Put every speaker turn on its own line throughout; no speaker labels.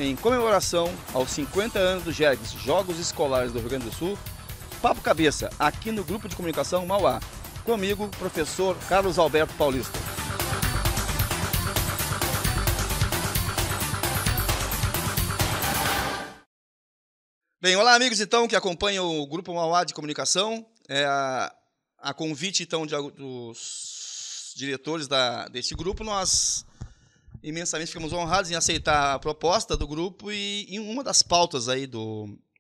Em comemoração aos 50 anos do GERGS, Jogos Escolares do Rio Grande do Sul, Papo Cabeça, aqui no Grupo de Comunicação Mauá. Comigo, professor Carlos Alberto Paulista. Bem, olá amigos então que acompanham o Grupo Mauá de Comunicação. A convite então dos diretores deste grupo, nós imensamente ficamos honrados em aceitar a proposta do grupo e em uma das pautas aí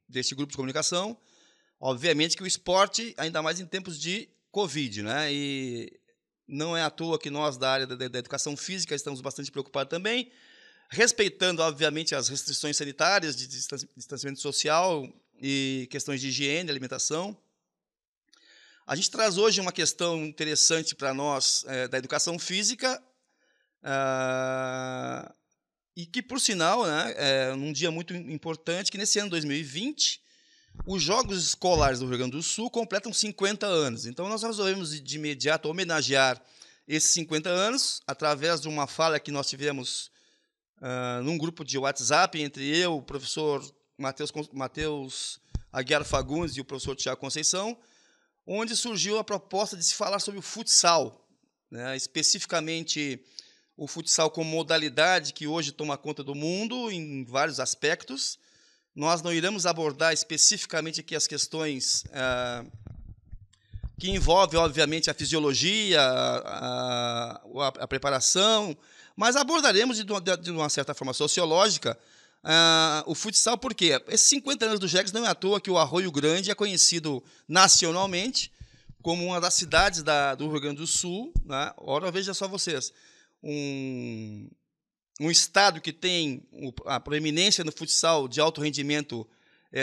deste grupo de comunicação, obviamente que o esporte, ainda mais em tempos de Covid, né? E não é à toa que nós da área da educação física estamos bastante preocupados também, respeitando, obviamente, as restrições sanitárias de distanciamento social e questões de higiene, alimentação. A gente traz hoje uma questão interessante para nós da educação física, e que, por sinal, né, num dia muito importante, que nesse ano 2020, os Jogos Escolares do Rio Grande do Sul completam 50 anos. Então, nós resolvemos, de imediato, homenagear esses 50 anos, através de uma fala que nós tivemos num grupo de WhatsApp, entre eu, o professor Matheus Aguiar Fagundes e o professor Tiago Conceição, onde surgiu a proposta de se falar sobre o futsal, né, especificamente o futsal como modalidade que hoje toma conta do mundo em vários aspectos. Nós não iremos abordar especificamente aqui as questões que envolvem, obviamente, a fisiologia, a preparação, mas abordaremos de uma certa forma sociológica o futsal, porque esses 50 anos do GERGS não é à toa que o Arroio Grande é conhecido nacionalmente como uma das cidades do Rio Grande do Sul, né? Ora, veja só vocês, um estado que tem a proeminência no futsal de alto rendimento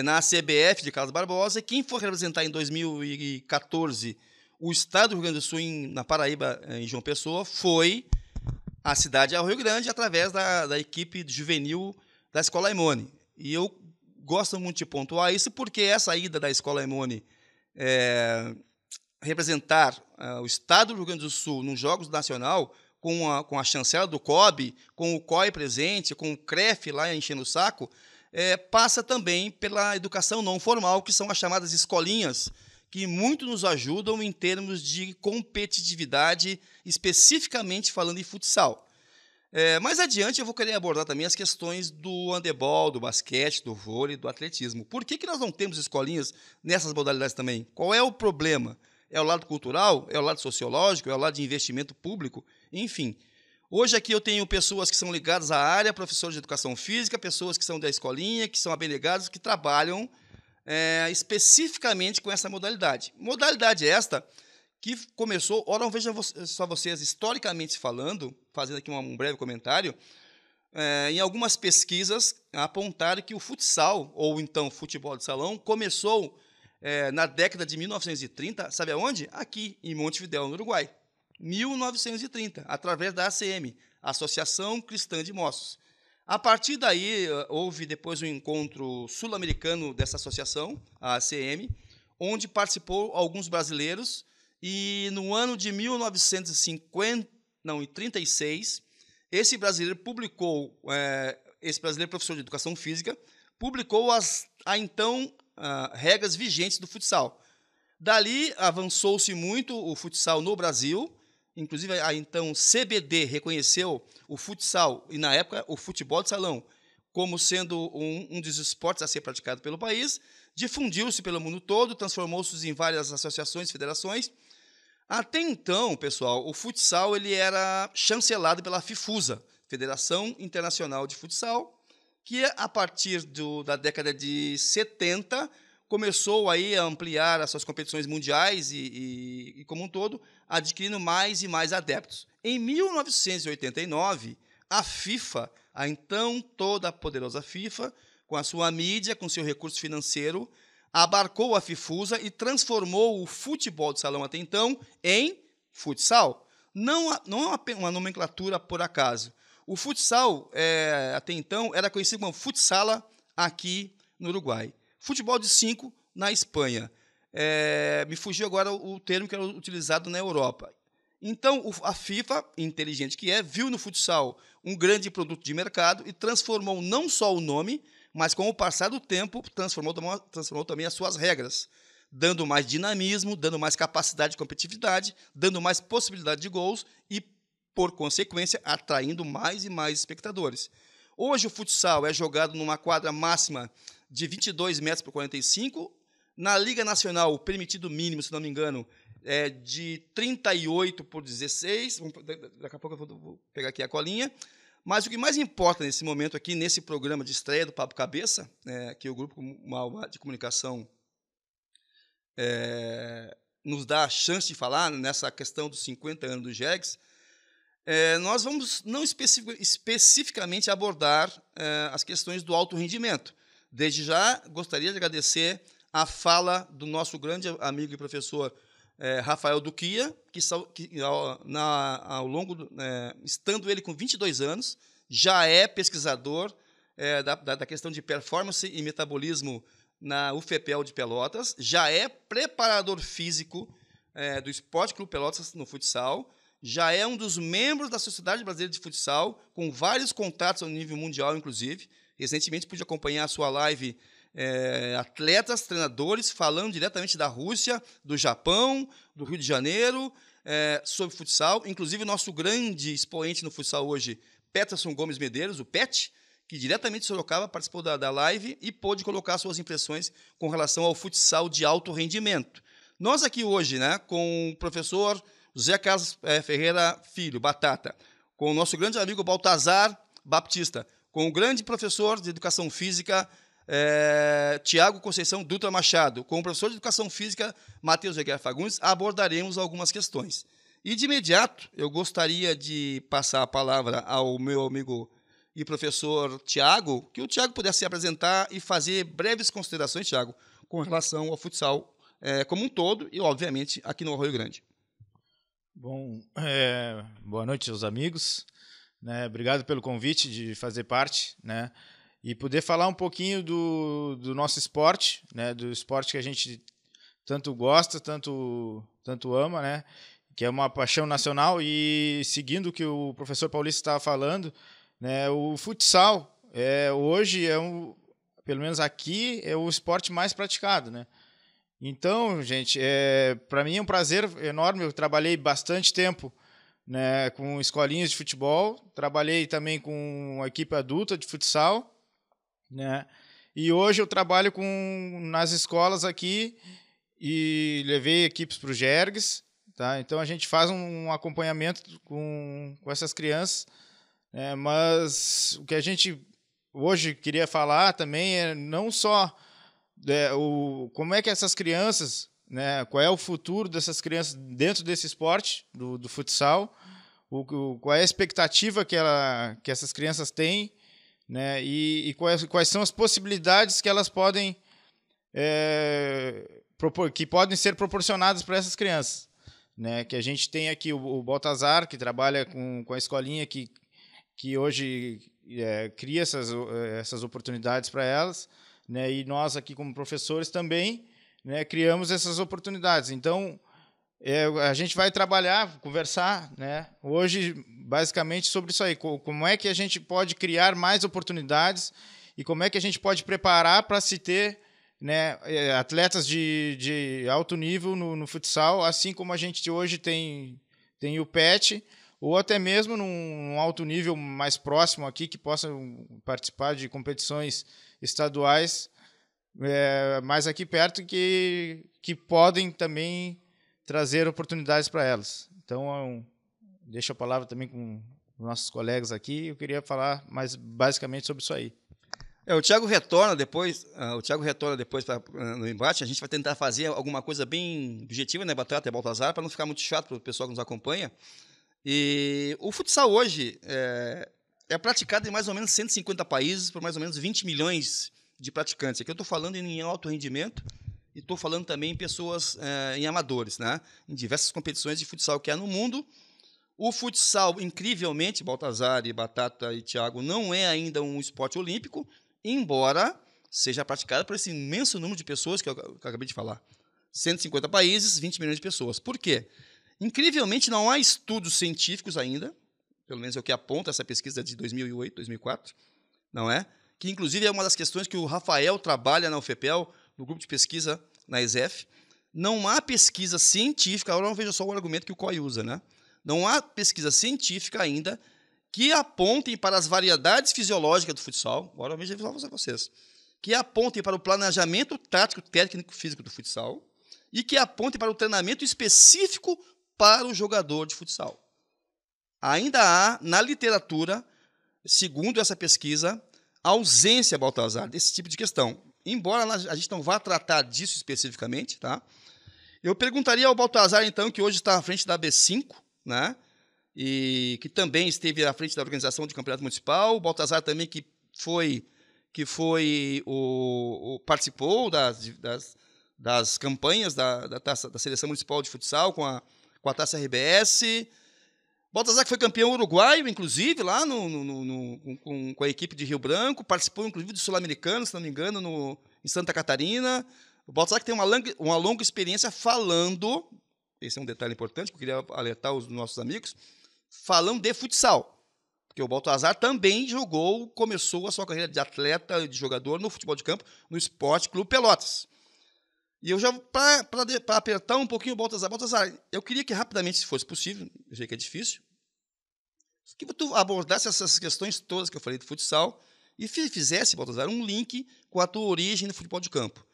na CBF de Carlos Barbosa, e quem for representar em 2014 o estado do Rio Grande do Sul na Paraíba, em João Pessoa, foi a cidade de Arroio Grande, através da equipe juvenil da Escola Aimone. E eu gosto muito de pontuar isso, porque essa ida da Escola Aimone representar o estado do Rio Grande do Sul nos Jogos Nacional, com a chancela do COB, com o COI presente, com o CREF lá enchendo o saco, passa também pela educação não formal, que são as chamadas escolinhas, que muito nos ajudam em termos de competitividade, especificamente falando em futsal. Mais adiante eu vou querer abordar também as questões do handebol, do basquete, do vôlei, do atletismo. Por que nós não temos escolinhas nessas modalidades também? Qual é o problema? É o lado cultural? É o lado sociológico? É o lado de investimento público? Enfim, hoje aqui eu tenho pessoas que são ligadas à área, professores de educação física, pessoas que são da escolinha, que são abnegados, que trabalham especificamente com essa modalidade. Modalidade esta que começou, ora, vejam só vocês, historicamente falando, fazendo aqui um breve comentário, em algumas pesquisas apontaram que o futsal, ou então futebol de salão, começou na década de 1930, sabe aonde? Aqui, em Montevidéu, no Uruguai. 1930, através da ACM, Associação Cristã de Moços. A partir daí, houve depois um encontro sul-americano dessa associação, a ACM, onde participou alguns brasileiros, e no ano de 1936, esse brasileiro professor de educação física, publicou as regras vigentes do futsal. Dali avançou-se muito o futsal no Brasil, inclusive a então CBD reconheceu o futsal, e na época o futebol de salão, como sendo um dos esportes a ser praticado pelo país, difundiu-se pelo mundo todo, transformou-se em várias associações, federações. Até então, pessoal, o futsal ele era chancelado pela FIFUSA, Federação Internacional de Futsal, que a partir da década de 70 começou aí a ampliar as suas competições mundiais e como um todo, adquirindo mais e mais adeptos. Em 1989, a FIFA, a então toda poderosa FIFA, com a sua mídia, com seu recurso financeiro, abarcou a FIFUSA e transformou o futebol de salão até então em futsal. Não é uma nomenclatura por acaso. O futsal, até então, era conhecido como futsala aqui no Uruguai. Futebol de 5 na Espanha. Me fugiu agora o termo que era utilizado na Europa. Então, a FIFA, inteligente que é, viu no futsal um grande produto de mercado e transformou não só o nome, mas com o passar do tempo, transformou também as suas regras, dando mais dinamismo, dando mais capacidade de competitividade, dando mais possibilidade de gols e, por consequência, atraindo mais e mais espectadores. Hoje o futsal é jogado numa quadra máxima de 22 metros por 45. Na Liga Nacional, o permitido mínimo, se não me engano, é de 38 por 16. Daqui a pouco eu vou pegar aqui a colinha. Mas o que mais importa nesse momento aqui, nesse programa de estreia do Papo Cabeça, que o Grupo Mauá de Comunicação nos dá a chance de falar nessa questão dos 50 anos do GEGS, nós vamos não especificamente abordar as questões do alto rendimento. Desde já, gostaria de agradecer a fala do nosso grande amigo e professor Rafael Duquia, que ao longo, estando ele com 22 anos, já é pesquisador da questão de performance e metabolismo na UFPEL de Pelotas, já é preparador físico do Esporte Clube Pelotas no futsal, já é um dos membros da Sociedade Brasileira de Futsal, com vários contatos ao nível mundial, inclusive. Recentemente pude acompanhar a sua live atletas, treinadores, falando diretamente da Rússia, do Japão, do Rio de Janeiro, sobre futsal. Inclusive, o nosso grande expoente no futsal hoje, Peterson Gomes Medeiros, o PET, que diretamente de Sorocaba participou da live e pôde colocar suas impressões com relação ao futsal de alto rendimento. Nós aqui hoje, com o professor José Carlos Ferreira Filho, Batata, com o nosso grande amigo Baltazar Baptista, com o grande professor de Educação Física, Tiago Conceição Dutra Machado, com o professor de Educação Física, Matheus Aguiar Fagundes, abordaremos algumas questões. E, de imediato, eu gostaria de passar a palavra ao meu amigo e professor Tiago, que o Tiago pudesse se apresentar e fazer breves considerações, Tiago, com relação ao futsal como um todo e, obviamente, aqui no Rio Grande.
Bom, boa noite aos amigos. Obrigado pelo convite de fazer parte, e poder falar um pouquinho do nosso esporte, do esporte que a gente tanto gosta, tanto ama, que é uma paixão nacional. E seguindo o que o professor Paulista estava falando, o futsal hoje pelo menos aqui, é o esporte mais praticado, Então, gente, para mim é um prazer enorme. Eu trabalhei bastante tempo com escolinhas de futebol, trabalhei também com a equipe adulta de futsal, e hoje eu trabalho nas escolas aqui e levei equipes para o GERGS, tá? Então a gente faz um acompanhamento com essas crianças, mas o que a gente hoje queria falar também é não só como é que essas crianças, qual é o futuro dessas crianças dentro desse esporte, do futsal, qual é a expectativa que essas crianças têm, e quais são as possibilidades que elas podem que podem ser proporcionadas para essas crianças. Que a gente tem aqui o Baltazar, que trabalha com a escolinha que hoje cria essas oportunidades para elas, e nós aqui como professores também criamos essas oportunidades. Então, a gente vai trabalhar, conversar hoje basicamente sobre isso aí, como é que a gente pode criar mais oportunidades e como é que a gente pode preparar para se ter atletas de alto nível no futsal, assim como a gente hoje tem o PET, ou até mesmo num alto nível mais próximo aqui, que possam participar de competições estaduais mais aqui perto, que podem também trazer oportunidades para elas. Então, deixo a palavra também com os nossos colegas aqui. Eu queria falar mais basicamente sobre isso aí.
O Thiago retorna depois, no embate. A gente vai tentar fazer alguma coisa bem objetiva, Batata e Baltazar, para não ficar muito chato para o pessoal que nos acompanha. E o futsal hoje é praticado em mais ou menos 150 países, por mais ou menos 20 milhões de praticantes. Aqui eu estou falando em alto rendimento e estou falando também em pessoas, em amadores, em diversas competições de futsal que há no mundo. O futsal, incrivelmente, Baltazar e Batata e Thiago, não é ainda um esporte olímpico, embora seja praticado por esse imenso número de pessoas que eu acabei de falar. 150 países, 20 milhões de pessoas. Por quê? Incrivelmente, não há estudos científicos ainda, pelo menos é o que aponta essa pesquisa de 2008, 2004, não é? Que, inclusive, é uma das questões que o Rafael trabalha na UFPEL, no grupo de pesquisa na ESEF. Não há pesquisa científica, agora não veja só o argumento que o COI usa, né? Não há pesquisa científica ainda que apontem para as variedades fisiológicas do futsal, agora veja vocês, que apontem para o planejamento tático, técnico e físico do futsal e que apontem para o treinamento específico para o jogador de futsal. Ainda há, na literatura, segundo essa pesquisa, ausência, Baltazar, desse tipo de questão. Embora a gente não vá tratar disso especificamente, tá? Eu perguntaria ao Baltazar, então, que hoje está à frente da B5, né? E que também esteve à frente da organização de campeonato municipal. O Baltazar também participou das campanhas da seleção municipal de futsal com a Taça RBS. Baltazar que foi campeão uruguaio, inclusive, lá com a equipe de Rio Branco, participou, inclusive, do Sul-Americano, se não me engano, em Santa Catarina. O Baltazar que tem uma longa experiência falando, esse é um detalhe importante que eu queria alertar os nossos amigos, falando de futsal. Porque o Baltazar também começou a sua carreira de atleta, de jogador no futebol de campo, no Esporte Clube Pelotas. E eu já, para apertar um pouquinho o Baltazar, eu queria que rapidamente, se fosse possível, eu sei que é difícil, que tu abordasse essas questões todas que eu falei do futsal e fizesse, Baltazar, um link com a tua origem no futebol de campo.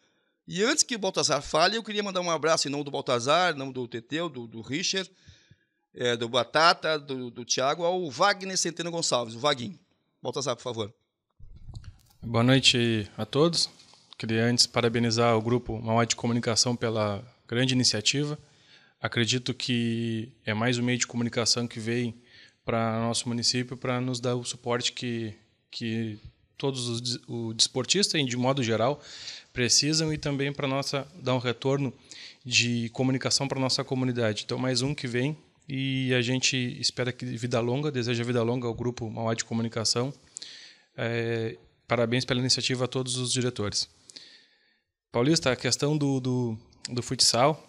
E antes que o Baltazar fale, eu queria mandar um abraço em nome do Baltazar, em nome do Teteu, do Richard, do Batata, do Thiago, ao Wagner Centeno Gonçalves, o Vaguinho. Baltazar, por favor.
Boa noite a todos. Queria antes parabenizar o Grupo Mauá de Comunicação pela grande iniciativa. Acredito que é mais um meio de comunicação que vem para nosso município para nos dar o suporte que todos os desportistas, de modo geral, precisam e também para dar um retorno de comunicação para a nossa comunidade. Então, mais um que vem e a gente espera que deseja vida longa ao Grupo Mauá de Comunicação. Parabéns pela iniciativa a todos os diretores. Paulista, a questão do futsal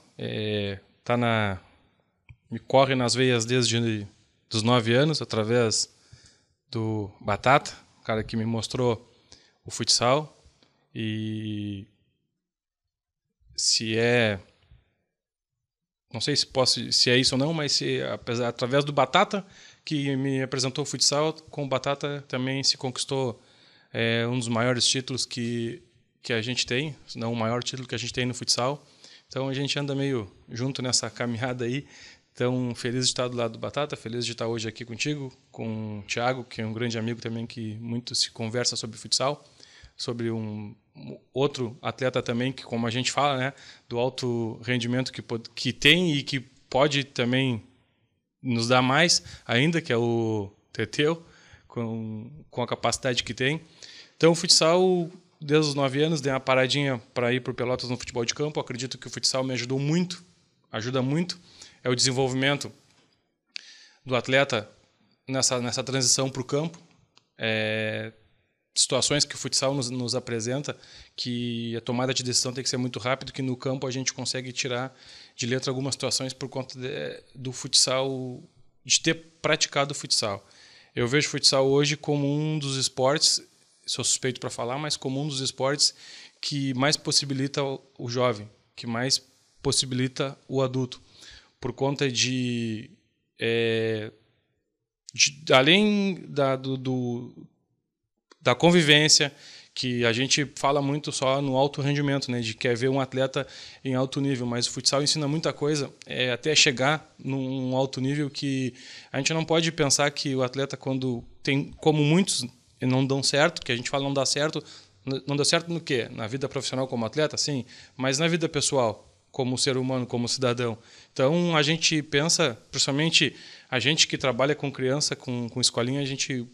me corre nas veias desde dos 9 anos, através do Batata, o cara que me mostrou o futsal. E não sei se é isso ou não, mas através do Batata, que me apresentou o futsal, com o Batata também se conquistou um dos maiores títulos que a gente tem, se não o maior título que a gente tem no futsal. Então a gente anda meio junto nessa caminhada aí. Então, feliz de estar do lado do Batata, feliz de estar hoje aqui contigo, com o Thiago, que é um grande amigo também, que muito se conversa sobre futsal, sobre um outro atleta também, que, como a gente fala, né, do alto rendimento que tem e que pode também nos dar mais ainda, que é o Teteu, com a capacidade que tem. Então, o futsal, desde os 9 anos, dei uma paradinha para ir para o Pelotas no futebol de campo. Acredito que o futsal me ajuda muito. É o desenvolvimento do atleta nessa transição para o campo. Situações que o futsal nos apresenta, que a tomada de decisão tem que ser muito rápido, que no campo a gente consegue tirar de letra algumas situações por conta do futsal, de ter praticado o futsal. Eu vejo o futsal hoje como um dos esportes, sou suspeito para falar, mas como um dos esportes que mais possibilita o jovem, que mais possibilita o adulto. Por conta além da convivência, que a gente fala muito só no alto rendimento, né, de quer ver um atleta em alto nível, mas o futsal ensina muita coisa, até chegar num alto nível, que a gente não pode pensar que o atleta, quando tem, como muitos não dão certo, que a gente fala não dá certo no quê? Na vida profissional como atleta, sim, mas na vida pessoal, como ser humano, como cidadão. Então, a gente pensa, principalmente a gente que trabalha com criança, com escolinha, a gente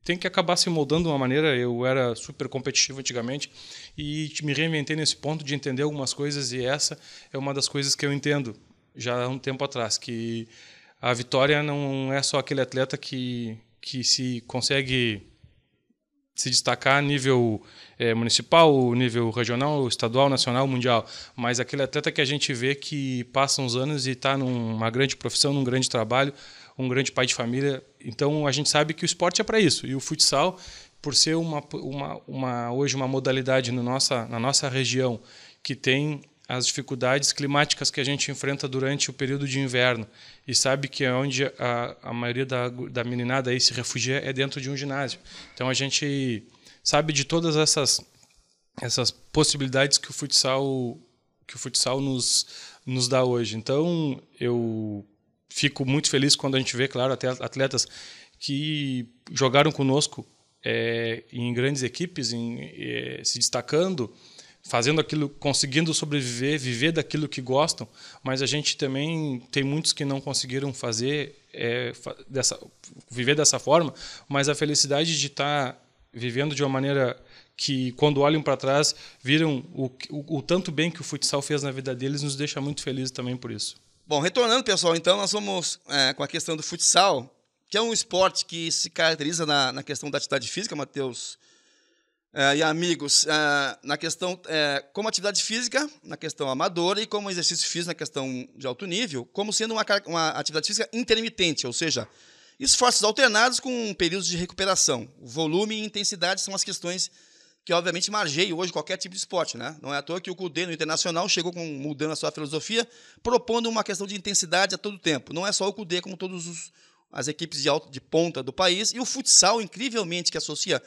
tem que acabar se moldando de uma maneira. Eu era super competitivo antigamente e me reinventei nesse ponto de entender algumas coisas, e essa é uma das coisas que eu entendo já há um tempo atrás, que a vitória não é só aquele atleta que se consegue se destacar a nível municipal, nível regional, estadual, nacional, mundial, mas aquele atleta que a gente vê que passa uns anos e está numa grande profissão, num grande trabalho, um grande pai de família. Então a gente sabe que o esporte é para isso, e o futsal, por ser hoje uma modalidade na nossa região que tem as dificuldades climáticas que a gente enfrenta durante o período de inverno, e sabe que é onde a maioria da meninada aí se refugia é dentro de um ginásio. Então a gente sabe de todas essas possibilidades que o futsal nos dá hoje. Então eu fico muito feliz quando a gente vê, claro, até atletas que jogaram conosco em grandes equipes, se destacando, fazendo aquilo, conseguindo sobreviver, viver daquilo que gostam, mas a gente também tem muitos que não conseguiram viver dessa forma, mas a felicidade de estar vivendo de uma maneira que, quando olham para trás, viram o tanto bem que o futsal fez na vida deles, nos deixa muito felizes também por isso. Bom,
retornando, pessoal, então nós vamos com a questão do futsal, que é um esporte que se caracteriza na questão da atividade física, Matheus e amigos, na questão como atividade física, na questão amadora, e como exercício físico na questão de alto nível, como sendo uma atividade física intermitente, ou seja, esforços alternados com períodos de recuperação. O volume e intensidade são as questões que, obviamente, margeiam hoje qualquer tipo de esporte, né? Não é à toa que o CUDE, no Internacional, chegou mudando a sua filosofia, propondo uma questão de intensidade a todo tempo. Não é só o CUDE, como todas as equipes de ponta do país, e o futsal, incrivelmente, que associa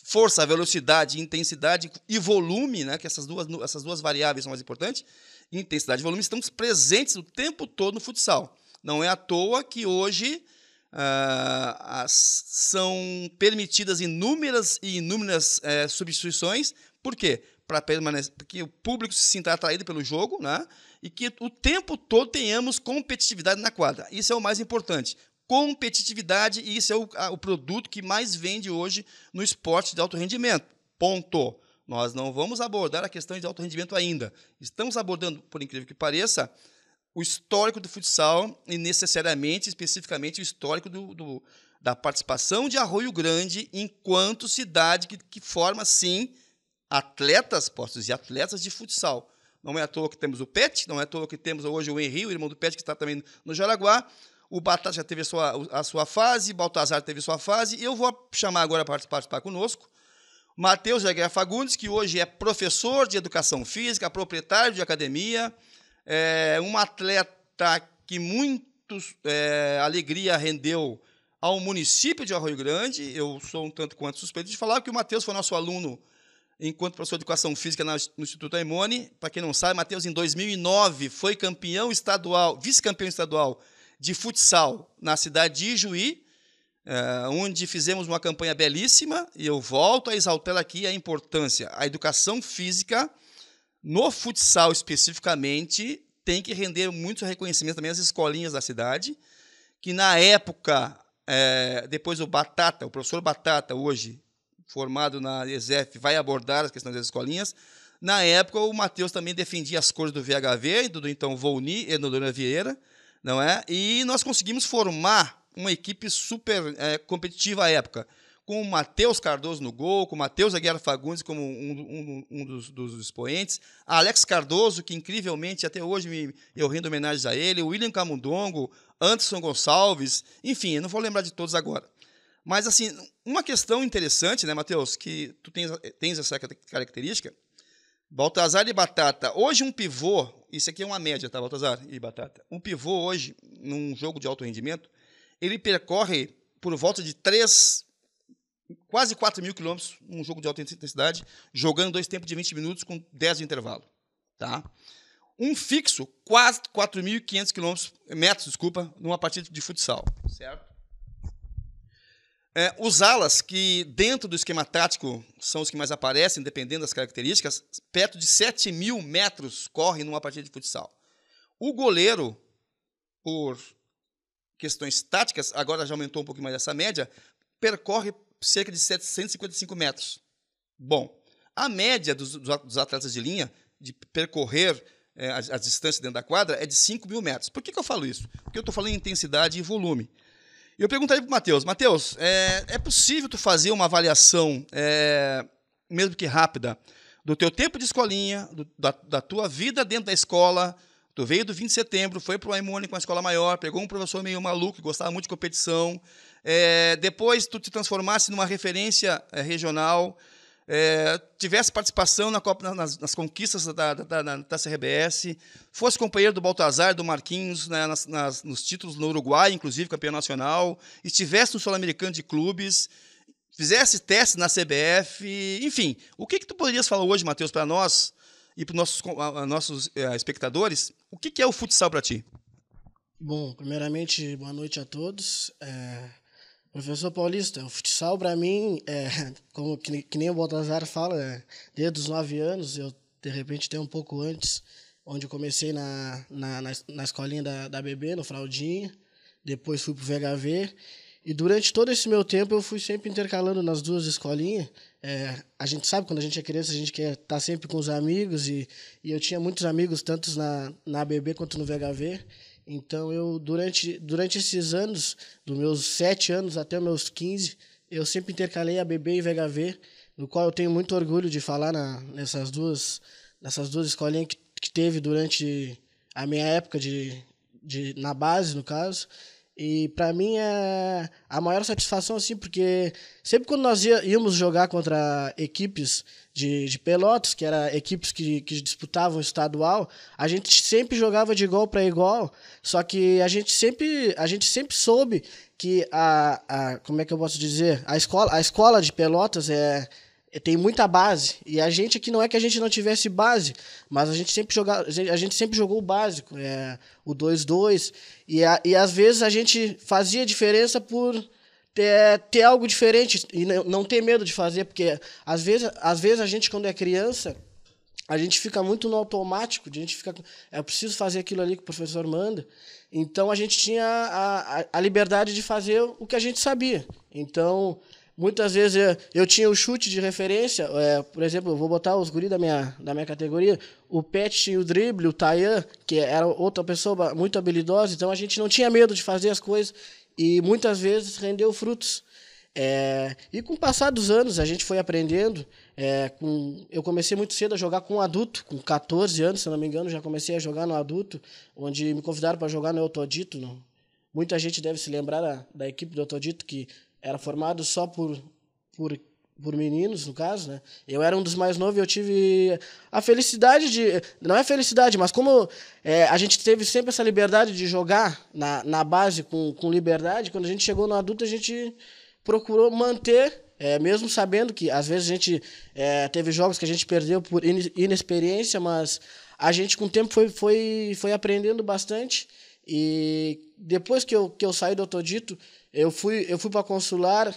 força, velocidade, intensidade e volume, né, que essas duas variáveis são mais importantes, intensidade e volume estão presentes o tempo todo no futsal. Não é à toa que hoje são permitidas inúmeras substituições. Por quê? Para que o público se sinta atraído pelo jogo, né, e que o tempo todo tenhamos competitividade na quadra. Isso é o mais importante. Competitividade, e isso é o produto que mais vende hoje no esporte de alto rendimento. Ponto. Nós não vamos abordar a questão de alto rendimento ainda. Estamos abordando, por incrível que pareça, o histórico do futsal e necessariamente, especificamente, o histórico da participação de Arroio Grande enquanto cidade que forma, sim, atletas, posso dizer, atletas de futsal. Não é à toa que temos o Pet, não é à toa que temos hoje o Henri, o irmão do Pet, que está também no Jaraguá. O Batata já teve a sua fase, Baltazar teve sua fase, e eu vou chamar agora para participar conosco Matheus Jaguar Fagundes, que hoje é professor de educação física, proprietário de academia, um atleta que alegria rendeu ao município de Arroio Grande. Eu sou um tanto quanto suspeito de falar que o Matheus foi nosso aluno enquanto professor de educação física no Instituto Aimone. Para quem não sabe, Matheus, em 2009, foi vice-campeão estadual de futsal na cidade de Ijuí, onde fizemos uma campanha belíssima, e eu volto a exaltar aqui a importância. A educação física, no futsal especificamente, tem que render muito reconhecimento também às escolinhas da cidade, que na época, depois o professor Batata, hoje formado na ESEF, vai abordar as questões das escolinhas. Na época, o Matheus também defendia as cores do VHV, do então Volni e do Dona Vieira, não é? E nós conseguimos formar uma equipe super competitiva à época, com o Matheus Cardoso no gol, com o Matheus Aguiar Fagundes como um dos expoentes, a Alex Cardoso, que incrivelmente até hoje eu rendo homenagens a ele, o William Camundongo, Anderson Gonçalves, enfim, eu não vou lembrar de todos agora. Mas, assim, uma questão interessante, né, Matheus, que tu tens essa característica, Baltazar e Batata. Hoje um pivô, isso aqui é uma média, tá, Baltazar e Batata? Um pivô hoje, num jogo de alto rendimento, ele percorre por volta de quase 4 mil quilômetros, um jogo de alta intensidade, jogando 2 tempos de 20 minutos com 10 de intervalo. Tá? Um fixo, quase 4.500 metros, numa partida de futsal. Certo? Os alas, que dentro do esquema tático são os que mais aparecem, dependendo das características, perto de 7.000 metros correm numa partida de futsal. O goleiro, por questões táticas, agora já aumentou um pouquinho mais essa média, percorre cerca de 755 metros. Bom, a média dos atletas de linha, de percorrer as distâncias dentro da quadra, é de 5.000 metros. Por que eu falo isso? Porque eu estou falando em intensidade e volume. Eu perguntaria para o Matheus. Matheus, é possível tu fazer uma avaliação, mesmo que rápida, do teu tempo de escolinha, da tua vida dentro da escola? Tu veio do 20 de setembro, foi para o Aimone com a escola maior, pegou um professor meio maluco, que gostava muito de competição. Depois tu te transformasse numa referência regional, tivesse participação nas conquistas da CRBS, fosse companheiro do Baltazar, do Marquinhos, né, nos títulos no Uruguai, inclusive campeão nacional, estivesse no Sul-Americano de Clubes, fizesse testes na CBF, enfim. O que tu poderias falar hoje, Matheus, para nós e para os nossos espectadores? O que é o futsal para ti?
Bom, primeiramente, boa noite a todos. Professor Paulista, o futsal para mim, como que nem o Baltazar fala, desde os 9 anos, eu de repente até um pouco antes, onde eu comecei na escolinha da BB, no Fraldinha, depois fui para o VHV, e durante todo esse meu tempo eu fui sempre intercalando nas duas escolinhas. A gente sabe, quando a gente é criança, a gente quer estar sempre com os amigos, e eu tinha muitos amigos, tanto na BB quanto no VHV. Então, eu, durante esses anos, dos meus 7 anos até os meus 15, eu sempre intercalei a BB e VHV, no qual eu tenho muito orgulho de falar nessas duas escolinhas que teve durante a minha época na base, no caso. E, para mim, é a maior satisfação, assim, porque sempre quando nós íamos jogar contra equipes de Pelotas, que eram equipes que disputavam o estadual, a gente sempre jogava de igual para igual, só que a gente sempre soube que como é que eu posso dizer, a escola de Pelotas tem muita base, e a gente aqui não é que a gente não tivesse base, mas a gente sempre jogou o básico, o 2-2, e às vezes a gente fazia diferença por ter algo diferente e não ter medo de fazer, porque às vezes a gente, quando é criança, a gente fica muito no automático, eu preciso fazer aquilo ali que o professor manda. Então a gente tinha a liberdade de fazer o que a gente sabia. Então, muitas vezes eu tinha o chute de referência, por exemplo, eu vou botar os guris da minha categoria, o Pet tinha o drible, o Tayan, que era outra pessoa muito habilidosa, então a gente não tinha medo de fazer as coisas, e muitas vezes rendeu frutos. E com o passar dos anos, a gente foi aprendendo. Eu comecei muito cedo a jogar com um adulto, com 14 anos, se não me engano, já comecei a jogar no adulto, onde me convidaram para jogar no Eutodito. Muita gente deve se lembrar da equipe do Eutodito, que era formado só por meninos, no caso, né? Eu era um dos mais novos e eu tive a felicidade de... Não é felicidade, mas como a gente teve sempre essa liberdade de jogar na base com liberdade, quando a gente chegou no adulto, a gente procurou manter, mesmo sabendo que às vezes a gente teve jogos que a gente perdeu por inexperiência, mas a gente com o tempo foi aprendendo bastante. E depois que eu saí do Eutodito, eu fui para Consular,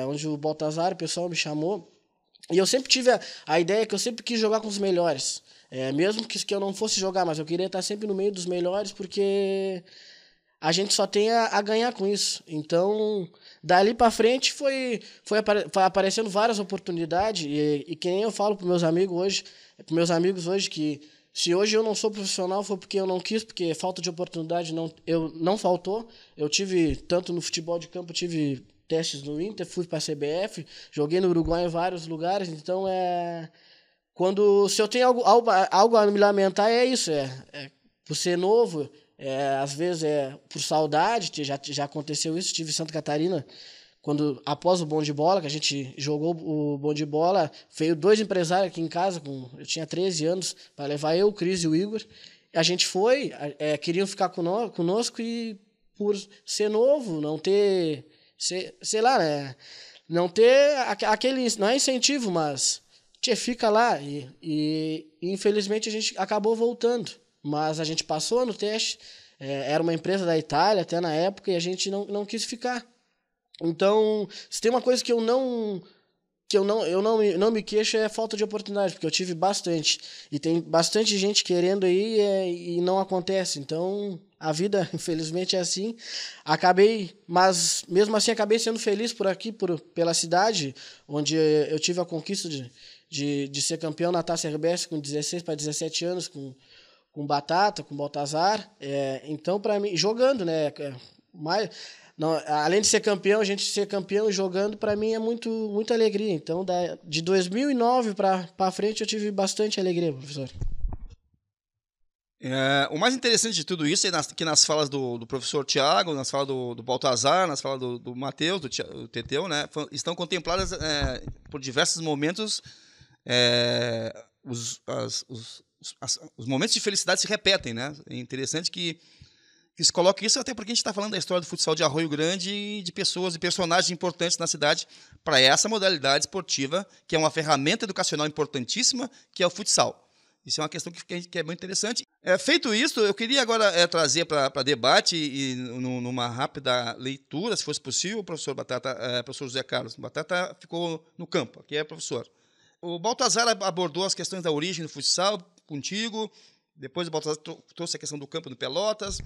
onde o Baltazar, o pessoal me chamou, e eu sempre tive a ideia que eu sempre quis jogar com os melhores. Mesmo que eu não fosse jogar, mas eu queria estar sempre no meio dos melhores, porque a gente só tem a ganhar com isso. Então, dali para frente foi aparecendo várias oportunidades, e que nem eu falo para meus amigos hoje, que se hoje eu não sou profissional foi porque eu não quis, porque falta de oportunidade não faltou. Eu tive, tanto no futebol de campo, tive testes no Inter, fui para a CBF, joguei no Uruguai em vários lugares. Então, se eu tenho algo a me lamentar, é isso. Por ser novo, às vezes por saudade, já aconteceu isso. Tive em Santa Catarina, após o bom de bola, que a gente jogou o bom de bola, veio 2 empresários aqui em casa, eu tinha 13 anos, para levar eu, o Cris e o Igor. A gente foi, queriam ficar conosco, e por ser novo, não ter, sei lá, né, não ter aquele, não é incentivo, mas fica lá, e infelizmente a gente acabou voltando. Mas a gente passou no teste, era uma empresa da Itália até na época, e a gente não quis ficar. Então, se tem uma coisa que eu não me queixo, é a falta de oportunidade, porque eu tive bastante. E tem bastante gente querendo aí, e não acontece. Então, a vida, infelizmente, é assim. Mas mesmo assim, acabei sendo feliz por aqui, pela cidade, onde eu tive a conquista de ser campeão na Taça RBS com 16 para 17 anos, com Batata, com Baltazar. Então, para mim, jogando, né? Não, além de ser campeão, a gente ser campeão jogando, para mim é muita alegria. Então, de 2009 para frente, eu tive bastante alegria, professor.
O mais interessante de tudo isso é que nas falas do professor Tiago, nas falas do Baltazar, nas falas do Matheus, do Teteu, né, estão contempladas por diversos momentos, os momentos de felicidade se repetem. Né? É interessante que se coloque isso, até porque a gente está falando da história do futsal de Arroio Grande e de pessoas e personagens importantes na cidade para essa modalidade esportiva, que é uma ferramenta educacional importantíssima, que é o futsal. Isso é uma questão que é muito interessante. Feito isso, eu queria agora trazer para debate e numa rápida leitura, se fosse possível, o professor José Carlos Batata ficou no campo, aqui é professor. O Baltazar abordou as questões da origem do futsal contigo, depois o Baltazar trouxe a questão do campo no Pelotas,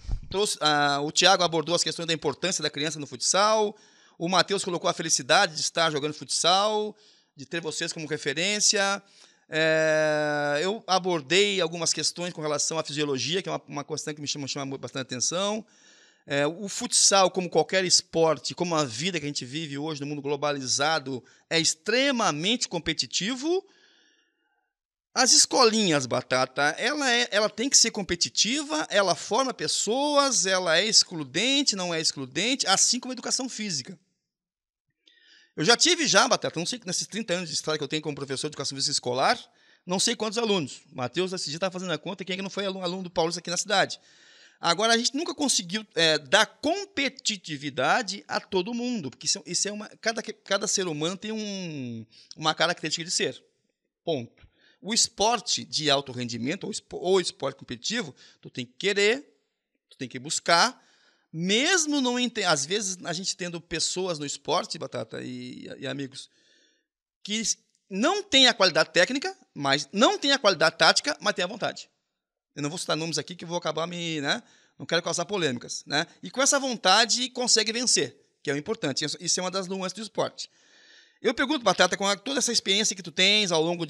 o Tiago abordou as questões da importância da criança no futsal, o Matheus colocou a felicidade de estar jogando futsal, de ter vocês como referência. Eu abordei algumas questões com relação à fisiologia, que é uma questão que me chama bastante atenção. O futsal, como qualquer esporte, como a vida que a gente vive hoje no mundo globalizado, é extremamente competitivo. As escolinhas, Batata, ela tem que ser competitiva, ela forma pessoas, ela é excludente, não é excludente, assim como a educação física. Eu já tive Batata, não sei, nesses 30 anos de história que eu tenho como professor de educação física escolar, não sei quantos alunos. O Matheus, esse dia, estava fazendo a conta, quem é que não foi aluno do Paulista aqui na cidade. Agora, a gente nunca conseguiu dar competitividade a todo mundo, porque isso é cada ser humano tem uma característica de ser. Ponto. O esporte de alto rendimento, ou esporte competitivo, tu tem que querer, tu tem que buscar, mesmo não às vezes a gente tendo pessoas no esporte, Batata e amigos, que não tem a qualidade técnica, mas não tem a qualidade tática, mas tem a vontade. Eu não vou citar nomes aqui que eu vou acabar não quero causar polêmicas, né? E com essa vontade consegue vencer, que é o importante. Isso é uma das nuances do esporte. Eu pergunto, Batata, com toda essa experiência que tu tens ao longo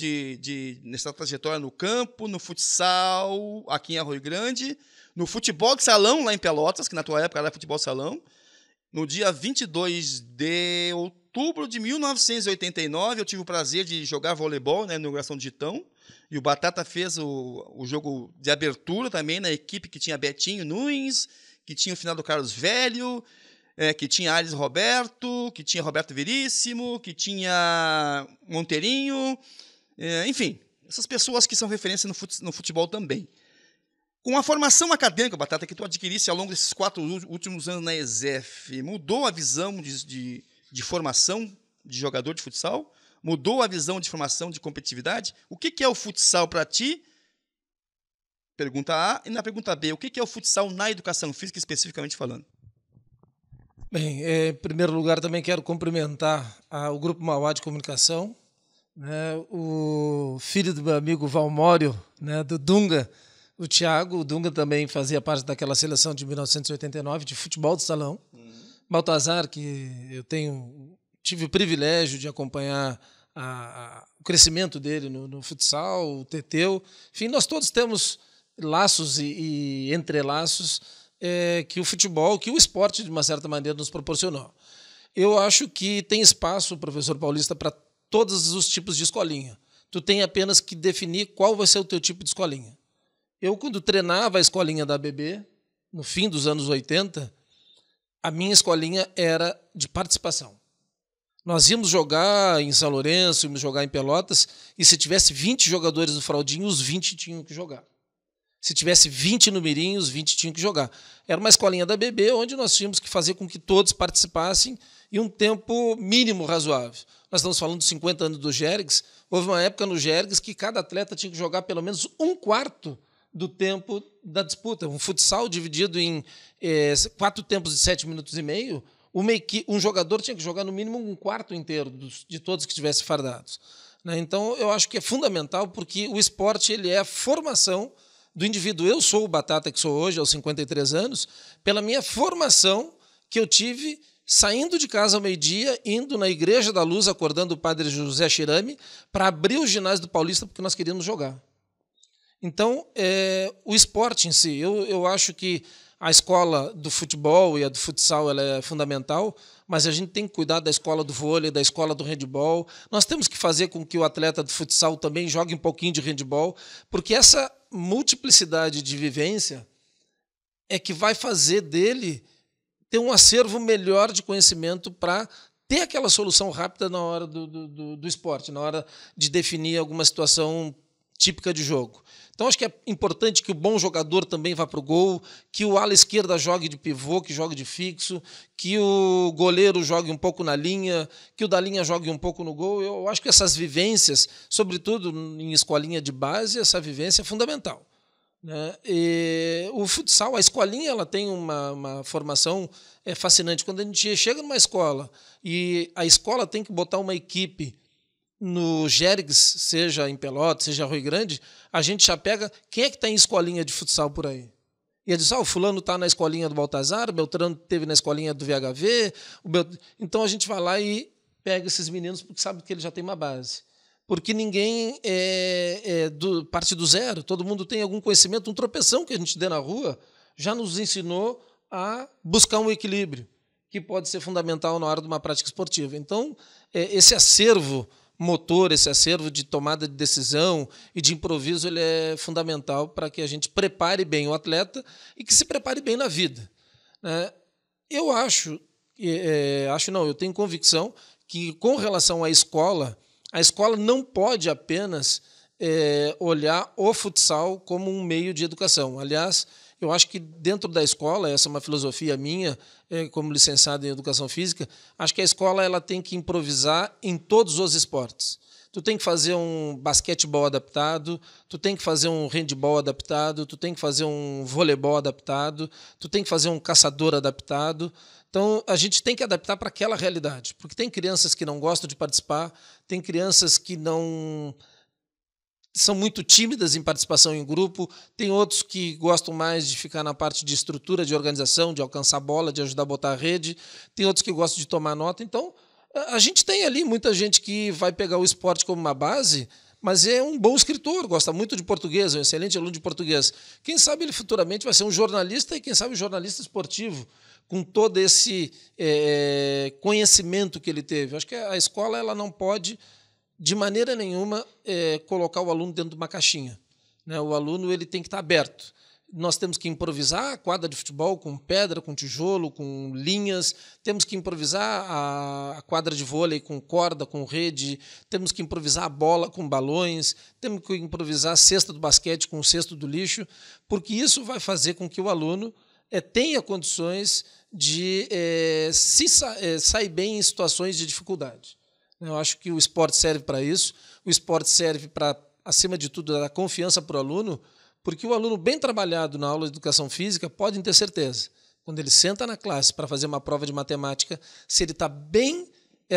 nessa trajetória no campo, no futsal, aqui em Arroio Grande, no futebol de salão lá em Pelotas, que na tua época era futebol de salão, no dia 22 de outubro de 1989, eu tive o prazer de jogar voleibol na inauguração do Gitão, e o Batata fez o jogo de abertura também na equipe que tinha Betinho Nunes, que tinha o final do Carlos Velho, que tinha Ares Roberto, que tinha Roberto Veríssimo, que tinha Monteirinho, enfim, essas pessoas que são referência no futebol também. Com a formação acadêmica, Batata, que tu adquirisse ao longo desses 4 últimos anos na ESEF, mudou a visão de formação de jogador de futsal? Mudou a visão de formação de competitividade? O que é o futsal para ti? Pergunta A. E na pergunta B, o que é o futsal na educação física, especificamente falando?
Bem, em primeiro lugar, também quero cumprimentar o Grupo Mauá de Comunicação, né, o filho do meu amigo Valmório, né, do Dunga, o Tiago. O Dunga também fazia parte daquela seleção de 1989 de futebol de salão. Baltazar, que eu tive o privilégio de acompanhar o crescimento dele no futsal, o Teteu. Enfim, nós todos temos laços e entrelaços que o futebol, que o esporte, de uma certa maneira, nos proporcionou. Eu acho que tem espaço, professor Paulista, para todos os tipos de escolinha. Tu tem apenas que definir qual vai ser o teu tipo de escolinha. Eu, quando treinava a escolinha da ABB, no fim dos anos 80, a minha escolinha era de participação. Nós íamos jogar em São Lourenço, íamos jogar em Pelotas, e se tivesse 20 jogadores no fraldinho, os 20 tinham que jogar. Se tivesse 20 no mirim, os 20 tinham que jogar. Era uma escolinha da ABB, onde nós tínhamos que fazer com que todos participassem em um tempo mínimo razoável. Nós estamos falando dos 50 anos do Jergues. Houve uma época no Jergues que cada atleta tinha que jogar pelo menos 1/4 do tempo da disputa. Um futsal dividido em 4 tempos de 7 minutos e meio, um jogador tinha que jogar no mínimo 1/4 inteiro de todos que estivessem fardados. Então, eu acho que é fundamental, porque o esporte ele é a formação do indivíduo. Eu sou o Batata que sou hoje, aos 53 anos, pela minha formação que eu tive saindo de casa ao meio-dia, indo na Igreja da Luz, acordando o padre José Chirame, para abrir o ginásio do Paulista, porque nós queríamos jogar. Então, o esporte em si, eu acho que A escola do futebol e a do futsal ela é fundamental, mas a gente tem que cuidar da escola do vôlei, da escola do handebol. Nós temos que fazer com que o atleta do futsal também jogue um pouquinho de handebol, porque essa multiplicidade de vivência é que vai fazer dele ter um acervo melhor de conhecimento para ter aquela solução rápida na hora do esporte, na hora de definir alguma situação típica de jogo. Então, acho que é importante que o bom jogador também vá para o gol, que o ala esquerda jogue de pivô, que jogue de fixo, que o goleiro jogue um pouco na linha, que o da linha jogue um pouco no gol. Eu acho que essas vivências, sobretudo em escolinha de base, essa vivência é fundamental, né? E o futsal, a escolinha, ela tem uma formação fascinante. Quando a gente chega numa escola e a escola tem que botar uma equipe no Gergues, seja em Pelotas, seja em Rio Grande, a gente já pega quem é que está em escolinha de futsal por aí. E ele diz, o fulano está na escolinha do Baltazar, o Beltrano teve na escolinha do VHV. Então a gente vai lá e pega esses meninos porque sabe que ele já tem uma base. Porque ninguém parte do zero, todo mundo tem algum conhecimento, um tropeção que a gente dê na rua já nos ensinou a buscar um equilíbrio, que pode ser fundamental na hora de uma prática esportiva. Então, esse acervo motor, esse acervo de tomada de decisão e de improviso, ele é fundamental para que a gente prepare bem o atleta e que se prepare bem na vida, né? Eu eu tenho convicção que, com relação à escola, a escola não pode apenas olhar o futsal como um meio de educação. Aliás, eu acho que dentro da escola, essa é uma filosofia minha, como licenciado em Educação Física, acho que a escola ela tem que improvisar em todos os esportes. Tu tem que fazer um basquetebol adaptado, tu tem que fazer um handebol adaptado, tu tem que fazer um voleibol adaptado, tu tem que fazer um caçador adaptado. Então, a gente tem que adaptar para aquela realidade, porque tem crianças que não gostam de participar, tem crianças que não são muito tímidas em participação em grupo, tem outros que gostam mais de ficar na parte de estrutura, de organização, de alcançar a bola, de ajudar a botar a rede, tem outros que gostam de tomar nota. Então, a gente tem ali muita gente que vai pegar o esporte como uma base, mas é um bom escritor, gosta muito de português, é um excelente aluno de português. Quem sabe ele futuramente vai ser um jornalista e, quem sabe, um jornalista esportivo, com todo esse conhecimento que ele teve. Acho que a escola ela não pode, de maneira nenhuma, colocar o aluno dentro de uma caixinha, né? O aluno ele tem que estar aberto. Nós temos que improvisar a quadra de futebol com pedra, com tijolo, com linhas, temos que improvisar a quadra de vôlei com corda, com rede, temos que improvisar a bola com balões, temos que improvisar a cesta do basquete com o cesto do lixo, porque isso vai fazer com que o aluno tenha condições de sair bem em situações de dificuldade. Eu acho que o esporte serve para isso, o esporte serve para, acima de tudo, dar confiança para o aluno, porque o aluno bem trabalhado na aula de educação física, podem ter certeza, quando ele senta na classe para fazer uma prova de matemática, se ele está bem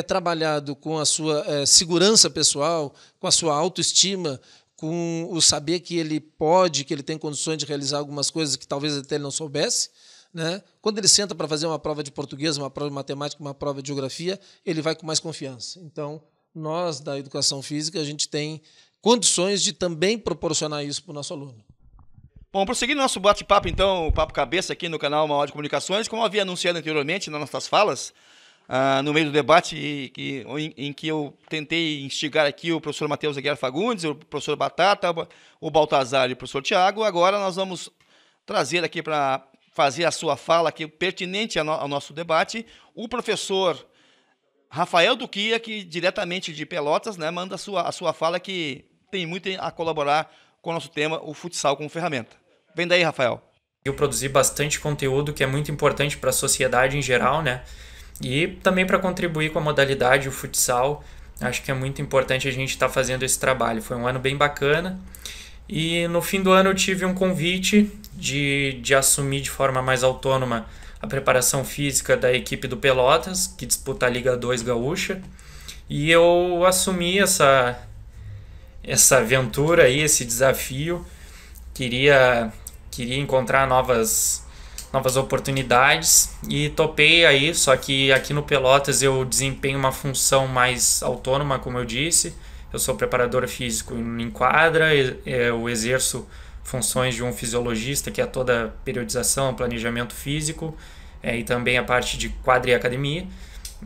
trabalhado com a sua segurança pessoal, com a sua autoestima, com o saber que ele pode, que ele tem condições de realizar algumas coisas que talvez até ele não soubesse, né? Quando ele senta para fazer uma prova de português, uma prova de matemática, uma prova de geografia, ele vai com mais confiança. Então, nós, da educação física, a gente tem condições de também proporcionar isso para o nosso aluno.
Bom, prosseguindo nosso bate-papo, então, o Papo Cabeça aqui no canal Mauá de Comunicações, como eu havia anunciado anteriormente nas nossas falas, no meio do debate em que eu tentei instigar aqui o professor Matheus Aguiar Fagundes, o professor Batata, o Baltazar e o professor Tiago, agora nós vamos trazer aqui para fazer a sua fala aqui pertinente ao nosso debate, o professor Rafael Duquia, que diretamente de Pelotas, né, manda a sua fala, que tem muito a colaborar com o nosso tema, o futsal como ferramenta. Vem daí, Rafael.
Eu produzi bastante conteúdo que é muito importante para a sociedade em geral, né? E também para contribuir com a modalidade, o futsal. Acho que é muito importante a gente estar fazendo esse trabalho. Foi um ano bem bacana. E no fim do ano eu tive um convite de assumir de forma mais autônoma a preparação física da equipe do Pelotas, que disputa a Liga 2 Gaúcha. E eu assumi essa aventura aí, esse desafio. Queria encontrar novas oportunidades e topei aí, só que aqui no Pelotas eu desempenho uma função mais autônoma, como eu disse. Eu sou preparador físico em quadra, eu exerço funções de um fisiologista, que é toda a periodização, planejamento físico, e também a parte de quadra e academia.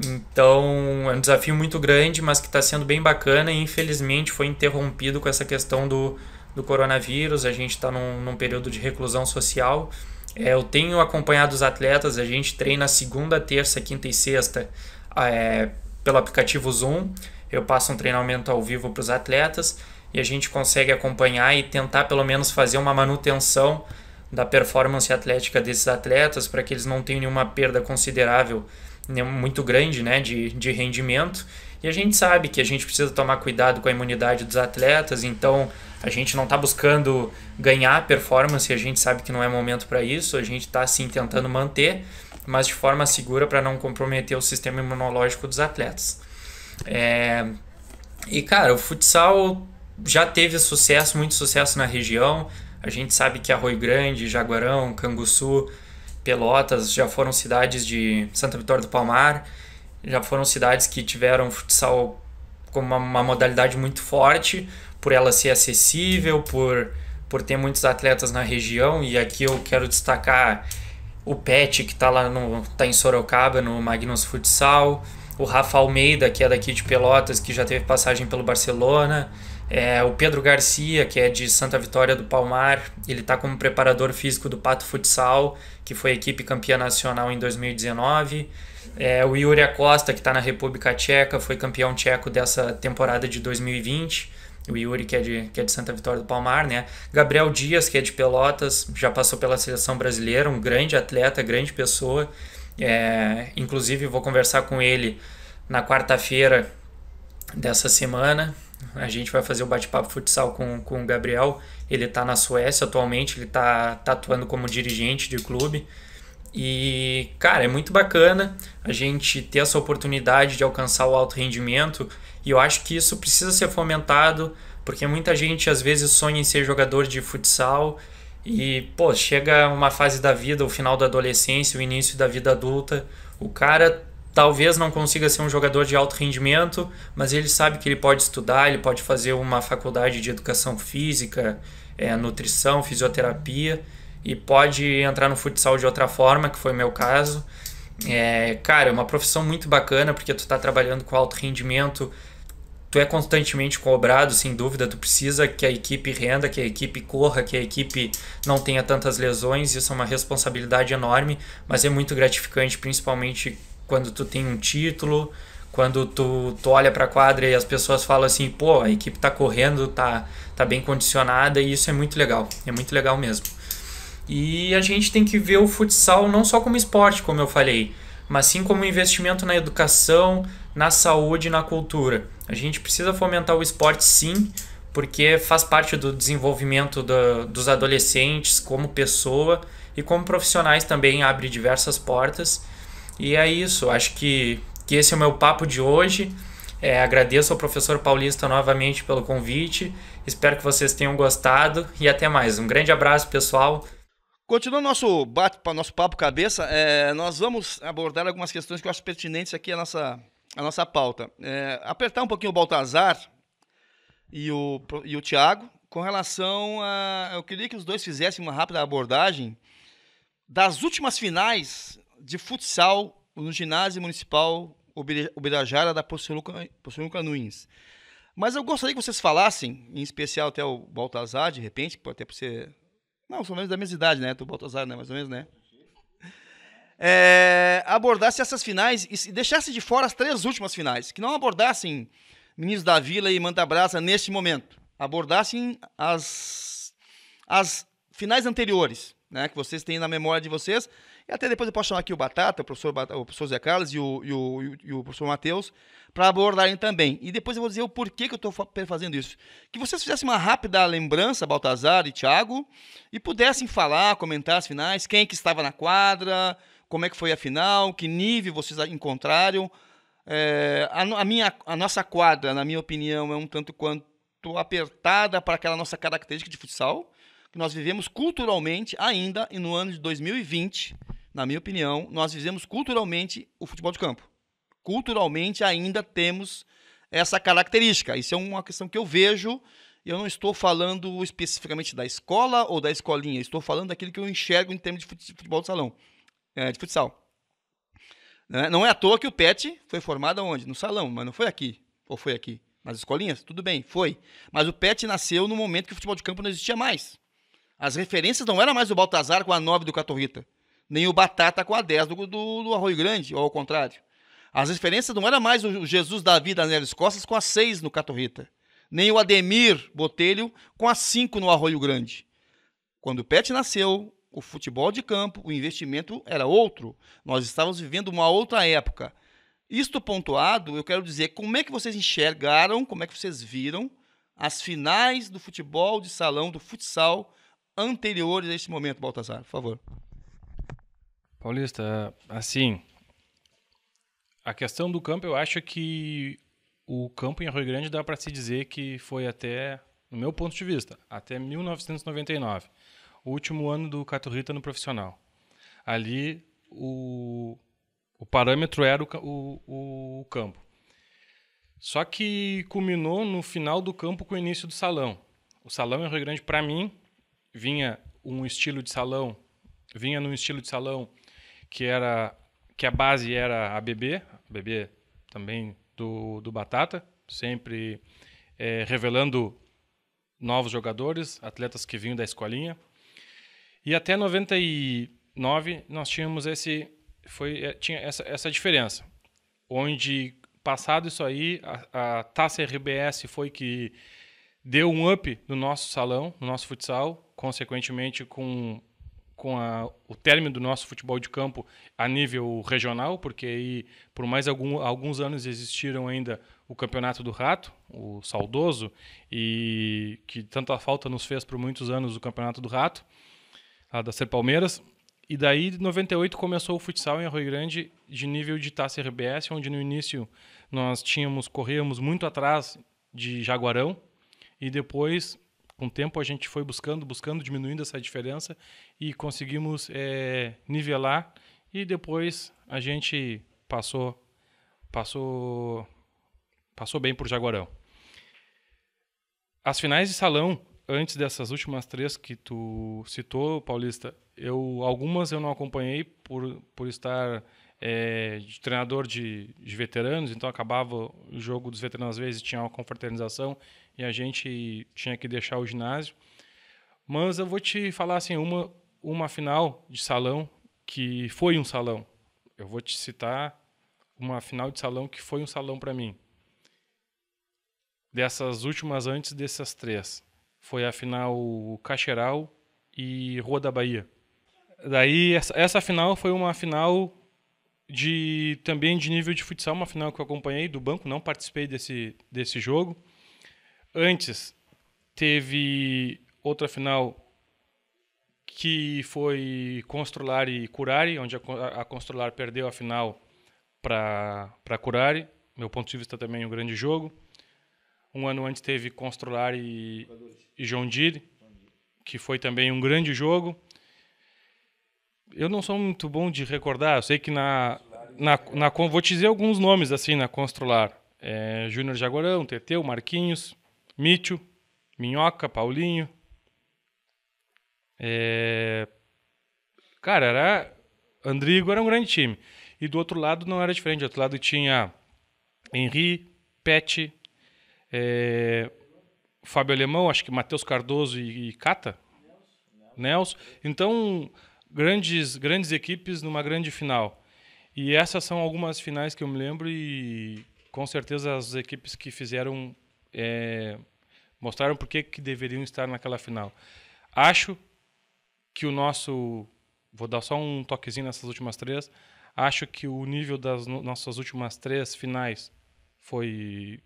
Então, é um desafio muito grande, mas que está sendo bem bacana e infelizmente foi interrompido com essa questão do coronavírus. A gente está num período de reclusão social. Eu tenho acompanhado os atletas, a gente treina segunda, terça, quinta e sexta pelo aplicativo Zoom. Eu passo um treinamento ao vivo para os atletas e a gente consegue acompanhar e tentar pelo menos fazer uma manutenção da performance atlética desses atletas para que eles não tenham nenhuma perda considerável, muito grande, né, de rendimento. E a gente sabe que a gente precisa tomar cuidado com a imunidade dos atletas, então a gente não está buscando ganhar performance, a gente sabe que não é momento para isso, a gente está sim tentando manter, mas de forma segura para não comprometer o sistema imunológico dos atletas. E cara, o futsal já teve sucesso, muito sucesso na região. A gente sabe que Arroio Grande, Jaguarão, Canguçu, Pelotas já foram cidades de Santa Vitória do Palmar, já foram cidades que tiveram futsal como uma modalidade muito forte, por ela ser acessível, por ter muitos atletas na região. E aqui eu quero destacar o Pet, que está lá tá em Sorocaba, no Magnus Futsal, o Rafa Almeida, que é daqui de Pelotas, que já teve passagem pelo Barcelona, o Pedro Garcia, que é de Santa Vitória do Palmar, ele está como preparador físico do Pato Futsal, que foi a equipe campeã nacional em 2019. O Yuri Acosta, que está na República Tcheca, foi campeão tcheco dessa temporada de 2020. O Yuri, que é de Santa Vitória do Palmar, né? Gabriel Dias, que é de Pelotas, já passou pela seleção brasileira, um grande atleta, grande pessoa. Inclusive, vou conversar com ele na quarta-feira dessa semana. A gente vai fazer o bate-papo futsal com o Gabriel. Ele está na Suécia atualmente, ele tá atuando como dirigente de clube. E, cara, é muito bacana a gente ter essa oportunidade de alcançar o alto rendimento. E eu acho que isso precisa ser fomentado, porque muita gente às vezes sonha em ser jogador de futsal e, chega uma fase da vida, o final da adolescência, o início da vida adulta, o cara talvez não consiga ser um jogador de alto rendimento, mas ele sabe que ele pode estudar, ele pode fazer uma faculdade de educação física, nutrição, fisioterapia, e pode entrar no futsal de outra forma, que foi o meu caso. Cara, é uma profissão muito bacana, porque tu tá trabalhando com alto rendimento, tu é constantemente cobrado, sem dúvida, tu precisa que a equipe renda, que a equipe corra, que a equipe não tenha tantas lesões. Isso é uma responsabilidade enorme, mas é muito gratificante, principalmente quando tu tem um título, quando tu olha pra quadra e as pessoas falam assim, a equipe tá correndo, tá bem condicionada, e isso é muito legal mesmo. E a gente tem que ver o futsal não só como esporte, como eu falei, mas sim como investimento na educação, na saúde e na cultura. A gente precisa fomentar o esporte sim, porque faz parte do desenvolvimento dos adolescentes como pessoa e como profissionais também, abre diversas portas. E é isso, acho que esse é o meu papo de hoje. Agradeço ao professor Paulista novamente pelo convite, espero que vocês tenham gostado e até mais. Um grande abraço, pessoal.
Continuando nosso papo cabeça, nós vamos abordar algumas questões que eu acho pertinentes aqui à nossa pauta. Apertar um pouquinho o Baltazar e o Thiago com relação a... Eu queria que os dois fizessem uma rápida abordagem das últimas finais de futsal no ginásio municipal Ubirajara da Pocilunca Nunes. Mas eu gostaria que vocês falassem, em especial até o Baltazar, de repente, até por ser... Não, são menos da mesma idade, né? O Baltazar, né? Mais ou menos, né? Abordasse essas finais e deixasse de fora as 3 últimas finais. Que não abordassem Meninos da Vila e Manta Brasa neste momento. Abordassem as finais anteriores, né? Que vocês têm na memória de vocês. E até depois eu posso chamar aqui o Batata, o professor Zé Carlos e o professor Matheus, para abordarem também. E depois eu vou dizer o porquê que eu estou fazendo isso. Que vocês fizessem uma rápida lembrança, Baltazar e Thiago, e pudessem falar, comentar as finais, quem que estava na quadra, como é que foi a final, que nível vocês encontraram. A nossa quadra, na minha opinião, é um tanto quanto apertada para aquela nossa característica de futsal, que nós vivemos culturalmente ainda, e no ano de 2020, na minha opinião, nós vivemos culturalmente o futebol de campo. Culturalmente ainda temos essa característica. Isso é uma questão que eu vejo E eu não estou falando especificamente da escola ou da escolinha, estou falando daquilo que eu enxergo em termos de futebol de salão, de futsal. Não é à toa que o PET foi formado onde? No salão, mas não foi aqui. Ou foi aqui? Nas escolinhas? Tudo bem, foi. Mas o PET nasceu no momento que o futebol de campo não existia mais. As referências não eram mais o Baltazar com a 9 do Catorrita, nem o Batata com a 10 do Arroio Grande, ou ao contrário. As referências não eram mais o Jesus Davi da Neves Costas com a 6 no Catorrita, nem o Ademir Botelho com a 5 no Arroio Grande. Quando o PET nasceu, o futebol de campo, o investimento era outro. Nós estávamos vivendo uma outra época. Isto pontuado, eu quero dizer, como é que vocês enxergaram, como é que vocês viram as finais do futebol de salão, do futsal, anteriores a esse momento, Baltazar, por favor.
Paulista, assim, a questão do campo, eu acho que o campo em Arroio Grande dá para se dizer que foi até, no meu ponto de vista, até 1999, o último ano do Catorrita no profissional. Ali, o parâmetro era o campo. Só que culminou no final do campo com o início do salão. O salão em Arroio Grande, para mim, vinha num estilo de salão que a base era a BB também do Batata, sempre revelando novos jogadores, atletas que vinham da escolinha. E até 99 nós tínhamos tinha essa diferença, onde, passado isso aí, a Taça RBS foi que deu um up no nosso salão, no nosso futsal, consequentemente com o término do nosso futebol de campo a nível regional, porque aí, por mais alguns anos existiram ainda o Campeonato do Rato, o saudoso, e que tanta falta nos fez por muitos anos o Campeonato do Rato, da Ser Palmeiras. E daí, em 98, começou o futsal em Arroio Grande de nível de Taça RBS, onde no início nós corríamos muito atrás de Jaguarão, e depois, com o tempo, a gente foi buscando, diminuindo essa diferença, e conseguimos nivelar, e depois a gente passou bem por Jaguarão. As finais de salão, antes dessas últimas 3 que tu citou, Paulista, algumas eu não acompanhei por estar de treinador de veteranos, então acabava o jogo dos veteranos às vezes tinha uma confraternização e a gente tinha que deixar o ginásio. Mas eu vou te falar assim, uma final de salão que foi um salão. Eu vou te citar uma final de salão que foi um salão para mim. Dessas últimas antes dessas 3. Foi a final Cacheral e Rua da Bahia. Daí, essa final foi uma final também de nível de futsal, uma final que eu acompanhei do banco, não participei desse jogo. Antes, teve outra final que foi Constrular e Curari, onde a Constrular perdeu a final para Curari. Meu ponto de vista também um grande jogo. Um ano antes teve Constrular e João Dir, que foi também um grande jogo. Eu não sou muito bom de recordar, eu sei que vou te dizer alguns nomes assim na Constrular. Júnior Jaguarão, Teteu, Marquinhos, Mítio, Minhoca, Paulinho. Cara, Andrigo era um grande time. E do outro lado não era diferente, do outro lado tinha Henri, Pet, Fábio Alemão, acho que Matheus Cardoso e Cata, Nelson. Então, grandes equipes numa grande final. E essas são algumas finais que eu me lembro e com certeza as equipes que fizeram mostraram por que deveriam estar naquela final. Acho que vou dar só um toquezinho nessas últimas 3, acho que o nível das nossas últimas 3 finais foi,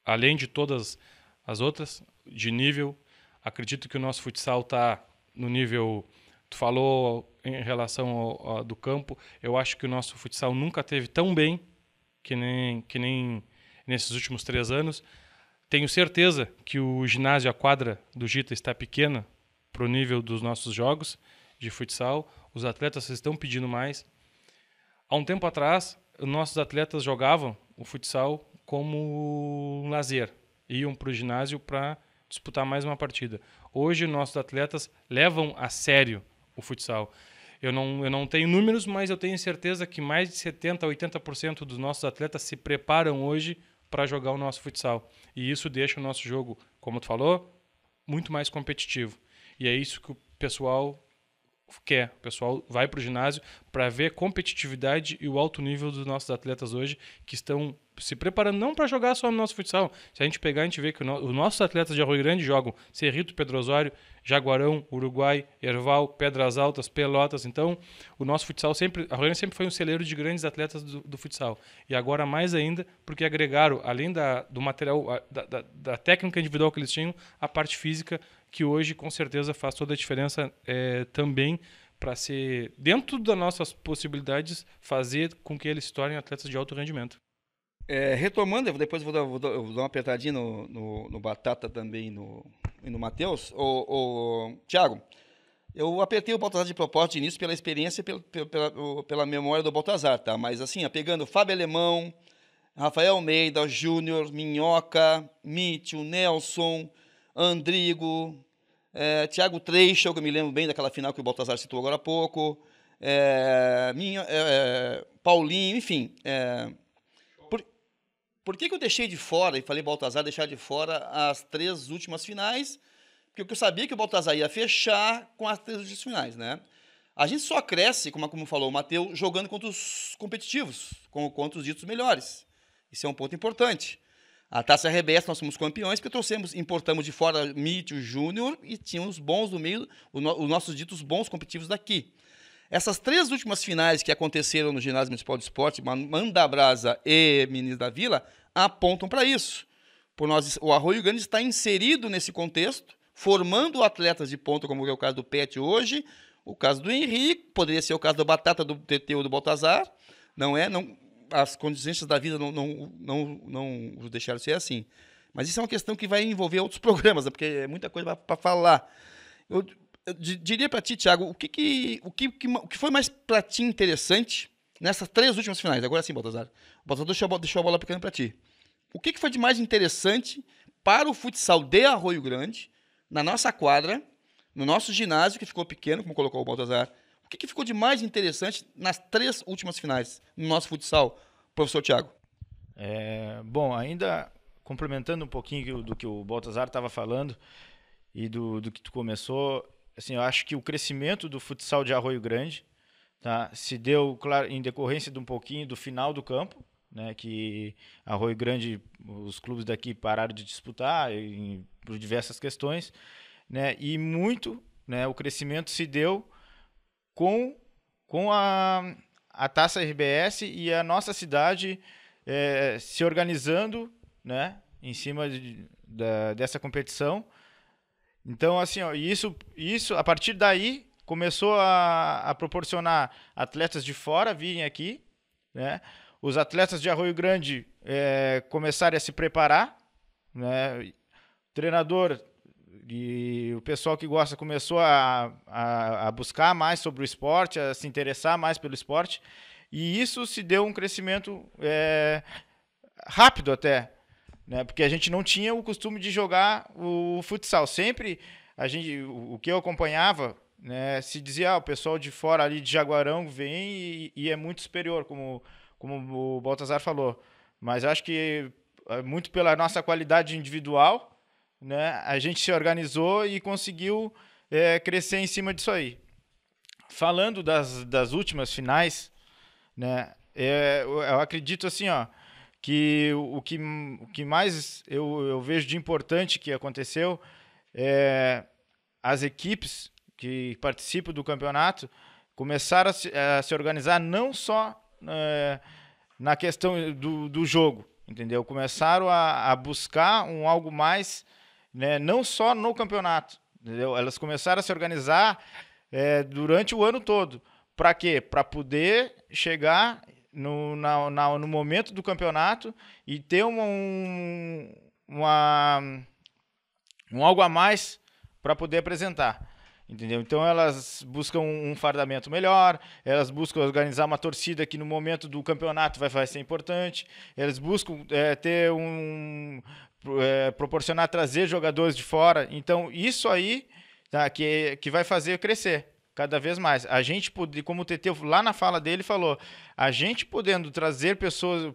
além de todas as outras, de nível. Acredito que o nosso futsal está no nível... Tu falou em relação ao do campo, eu acho que o nosso futsal nunca teve tão bem que nem nesses últimos 3 anos. Tenho certeza que o ginásio, a quadra do Gita está pequena para o nível dos nossos jogos de futsal. Os atletas estão pedindo mais. Há um tempo atrás, nossos atletas jogavam o futsal como um lazer. Iam para o ginásio para disputar mais uma partida. Hoje, nossos atletas levam a sério o futsal. Eu não tenho números, mas eu tenho certeza que mais de 70% a 80% dos nossos atletas se preparam hoje para jogar o nosso futsal. E isso deixa o nosso jogo, como tu falou, muito mais competitivo. E é isso que o pessoal quer. O pessoal vai para o ginásio para ver a competitividade e o alto nível dos nossos atletas hoje, que estão se preparando não para jogar só no nosso futsal. Se a gente pegar, a gente vê que os nossos atletas de Arroio Grande jogam Cerrito, Pedro Osório, Jaguarão, Uruguai, Erval, Pedras Altas, Pelotas. Então, o nosso futsal sempre... Arroio Grande sempre foi um celeiro de grandes atletas do futsal. E agora mais ainda, porque agregaram, além do material, da técnica individual que eles tinham, a parte física, que hoje, com certeza, faz toda a diferença também para ser, dentro das nossas possibilidades, fazer com que eles se tornem atletas de alto rendimento.
Retomando, depois eu vou dar uma apertadinha no Batata também e no Matheus. Thiago, eu apertei o Baltazar de propósito de início pela experiência e pela memória do Baltazar, tá? Mas assim, pegando Fábio Alemão, Rafael Almeida, Júnior, Minhoca, Mítio, Nelson, Andrigo, Thiago Treichel, que eu me lembro bem daquela final que o Baltazar citou agora há pouco, Paulinho, enfim... Por que eu deixei de fora, e falei Baltazar deixar de fora as 3 últimas finais? Porque eu sabia que o Baltazar ia fechar com as 3 últimas finais, né? A gente só cresce, como falou o Matheus, jogando contra os competitivos, contra os ditos melhores. Isso é um ponto importante. A Taça RBS nós somos campeões, porque importamos de fora Mítio, Júnior, e tínhamos bons do meio, os nossos ditos bons competitivos daqui. Essas 3 últimas finais que aconteceram no Ginásio Municipal de Esporte, Mandabrasa e Meninos da Vila, apontam para isso. O Arroio Grande está inserido nesse contexto, formando atletas de ponta, como é o caso do Pet hoje, o caso do Henrique, poderia ser o caso do Batata, do TT ou do Baltazar. As condições da vida não os deixaram ser assim. Mas isso é uma questão que vai envolver outros programas, porque é muita coisa para falar. Eu diria para ti, Thiago, o que foi mais para ti interessante nessas 3 últimas finais? Agora sim, Baltazar. O Baltazar deixou a bola pequena para ti. O que foi de mais interessante para o futsal de Arroio Grande, na nossa quadra, no nosso ginásio, que ficou pequeno, como colocou o Baltazar? O que ficou de mais interessante nas 3 últimas finais no nosso futsal, professor Thiago?
Bom, ainda complementando um pouquinho do que o Baltazar estava falando e do que tu começou... Assim, eu acho que o crescimento do futsal de Arroio Grande, tá, se deu, claro, em decorrência de um pouquinho do final do campo, né, que Arroio Grande, os clubes daqui pararam de disputar por diversas questões, né, e muito, né, o crescimento se deu com a Taça RBS e a nossa cidade se organizando, né, em cima dessa competição. Então, assim, isso a partir daí começou a proporcionar atletas de fora virem aqui, né? Os atletas de Arroio Grande começarem a se preparar, né? O treinador e o pessoal que gosta começou a buscar mais sobre o esporte, a se interessar mais pelo esporte, e isso se deu um crescimento rápido até. Né, porque a gente não tinha o costume de jogar o futsal. Sempre o que eu acompanhava, né, se dizia, o pessoal de fora ali de Jaguarão vem e é muito superior, como o Baltazar falou. Mas acho que muito pela nossa qualidade individual, né, a gente se organizou e conseguiu crescer em cima disso aí. Falando das últimas finais, né, eu acredito assim, que o que mais eu vejo de importante que aconteceu é as equipes que participam do campeonato começaram a se organizar não só na questão do jogo, entendeu? Começaram a buscar algo mais, né, não só no campeonato, entendeu? Elas começaram a se organizar durante o ano todo. Para quê? Para poder chegar no momento do campeonato e ter um algo a mais para poder apresentar. Entendeu? Então elas buscam um fardamento melhor, elas buscam organizar uma torcida que no momento do campeonato vai ser importante, elas buscam ter proporcionar, trazer jogadores de fora. Então isso aí, tá, que vai fazer crescer cada vez mais. A gente, como o TT lá na fala dele falou, a gente podendo trazer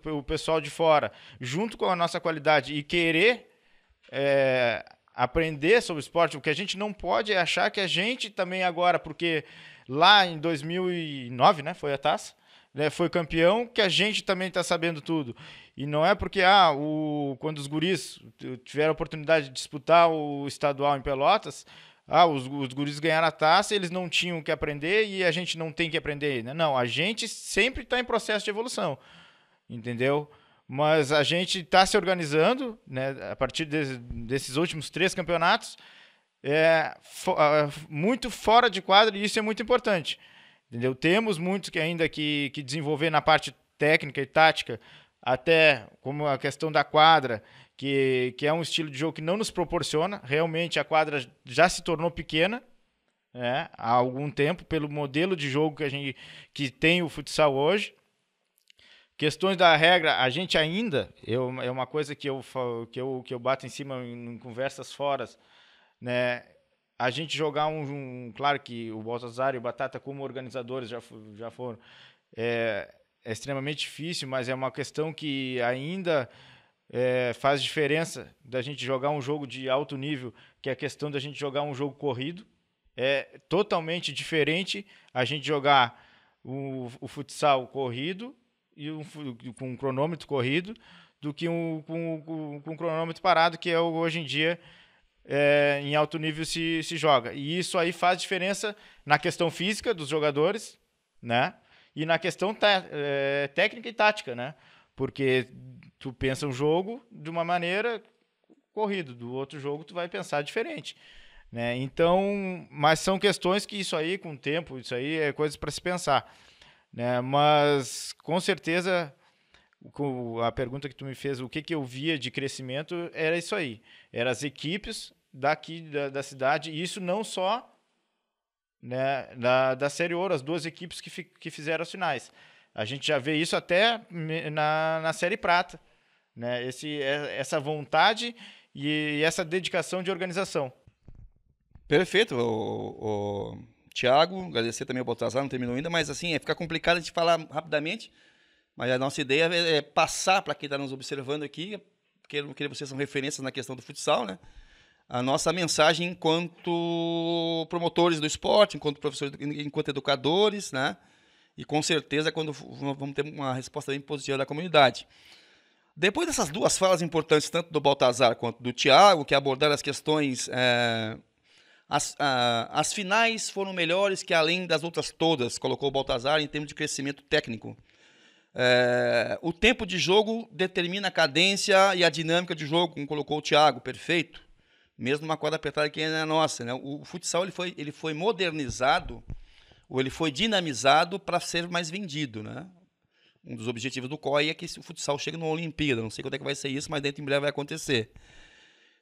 o pessoal de fora junto com a nossa qualidade e querer aprender sobre o esporte, o que a gente não pode é achar que a gente também agora, porque lá em 2009, né, foi a taça, né, foi campeão, que a gente também está sabendo tudo. E não é porque quando os guris tiveram a oportunidade de disputar o estadual em Pelotas, os guris ganharam a taça, eles não tinham que aprender e a gente não tem que aprender. Né? Não, a gente sempre está em processo de evolução, entendeu? Mas a gente está se organizando, né, a partir desses últimos 3 campeonatos, muito fora de quadra, e isso é muito importante. Entendeu? Temos muito ainda que desenvolver na parte técnica e tática, até como a questão da quadra, que é um estilo de jogo que não nos proporciona. Realmente a quadra já se tornou pequena, né, há algum tempo, pelo modelo de jogo que tem o futsal hoje. Questões da regra, a gente ainda, é uma coisa que eu bato em cima em conversas fora, né? A gente jogar claro que o Baltazar e o Batata como organizadores já foram, é extremamente difícil, mas é uma questão que ainda faz diferença da gente jogar um jogo de alto nível, que é a questão da gente jogar um jogo corrido. É totalmente diferente a gente jogar o futsal corrido e com um cronômetro corrido do que com um cronômetro parado, que hoje em dia em alto nível se joga. E isso aí faz diferença na questão física dos jogadores, né? E na questão técnica e tática, né? Porque tu pensa um jogo de uma maneira corrido, do outro jogo tu vai pensar diferente, né? Então, mas são questões que isso aí, com o tempo, isso aí é coisas para se pensar, né? Mas com certeza a pergunta que tu me fez, o que eu via de crescimento, era isso aí, eram as equipes daqui da cidade, e isso não só, né, da Série Ouro, as 2 equipes que fizeram as finais. A gente já vê isso até na Série Prata, né? Essa vontade e essa dedicação de organização.
Perfeito, o Thiago, agradecer também ao Baltazar, não terminou ainda, mas assim, fica complicado a gente falar rapidamente, mas a nossa ideia é passar para quem está nos observando aqui, porque vocês são referências na questão do futsal, né? A nossa mensagem enquanto promotores do esporte, enquanto professores, enquanto educadores, né? E com certeza quando vamos ter uma resposta bem positiva da comunidade. Depois dessas 2 falas importantes, tanto do Baltazar quanto do Thiago, que abordaram as questões... As finais foram melhores que além das outras todas, colocou o Baltazar, em termos de crescimento técnico. O tempo de jogo determina a cadência e a dinâmica de jogo, como colocou o Thiago, perfeito. Mesmo numa quadra apertada que é a nossa, né? O futsal ele foi modernizado, ou ele foi dinamizado para ser mais vendido, né? Um dos objetivos do COI é que o futsal chegue numa Olimpíada. Não sei quando é que vai ser isso, mas dentro em breve vai acontecer.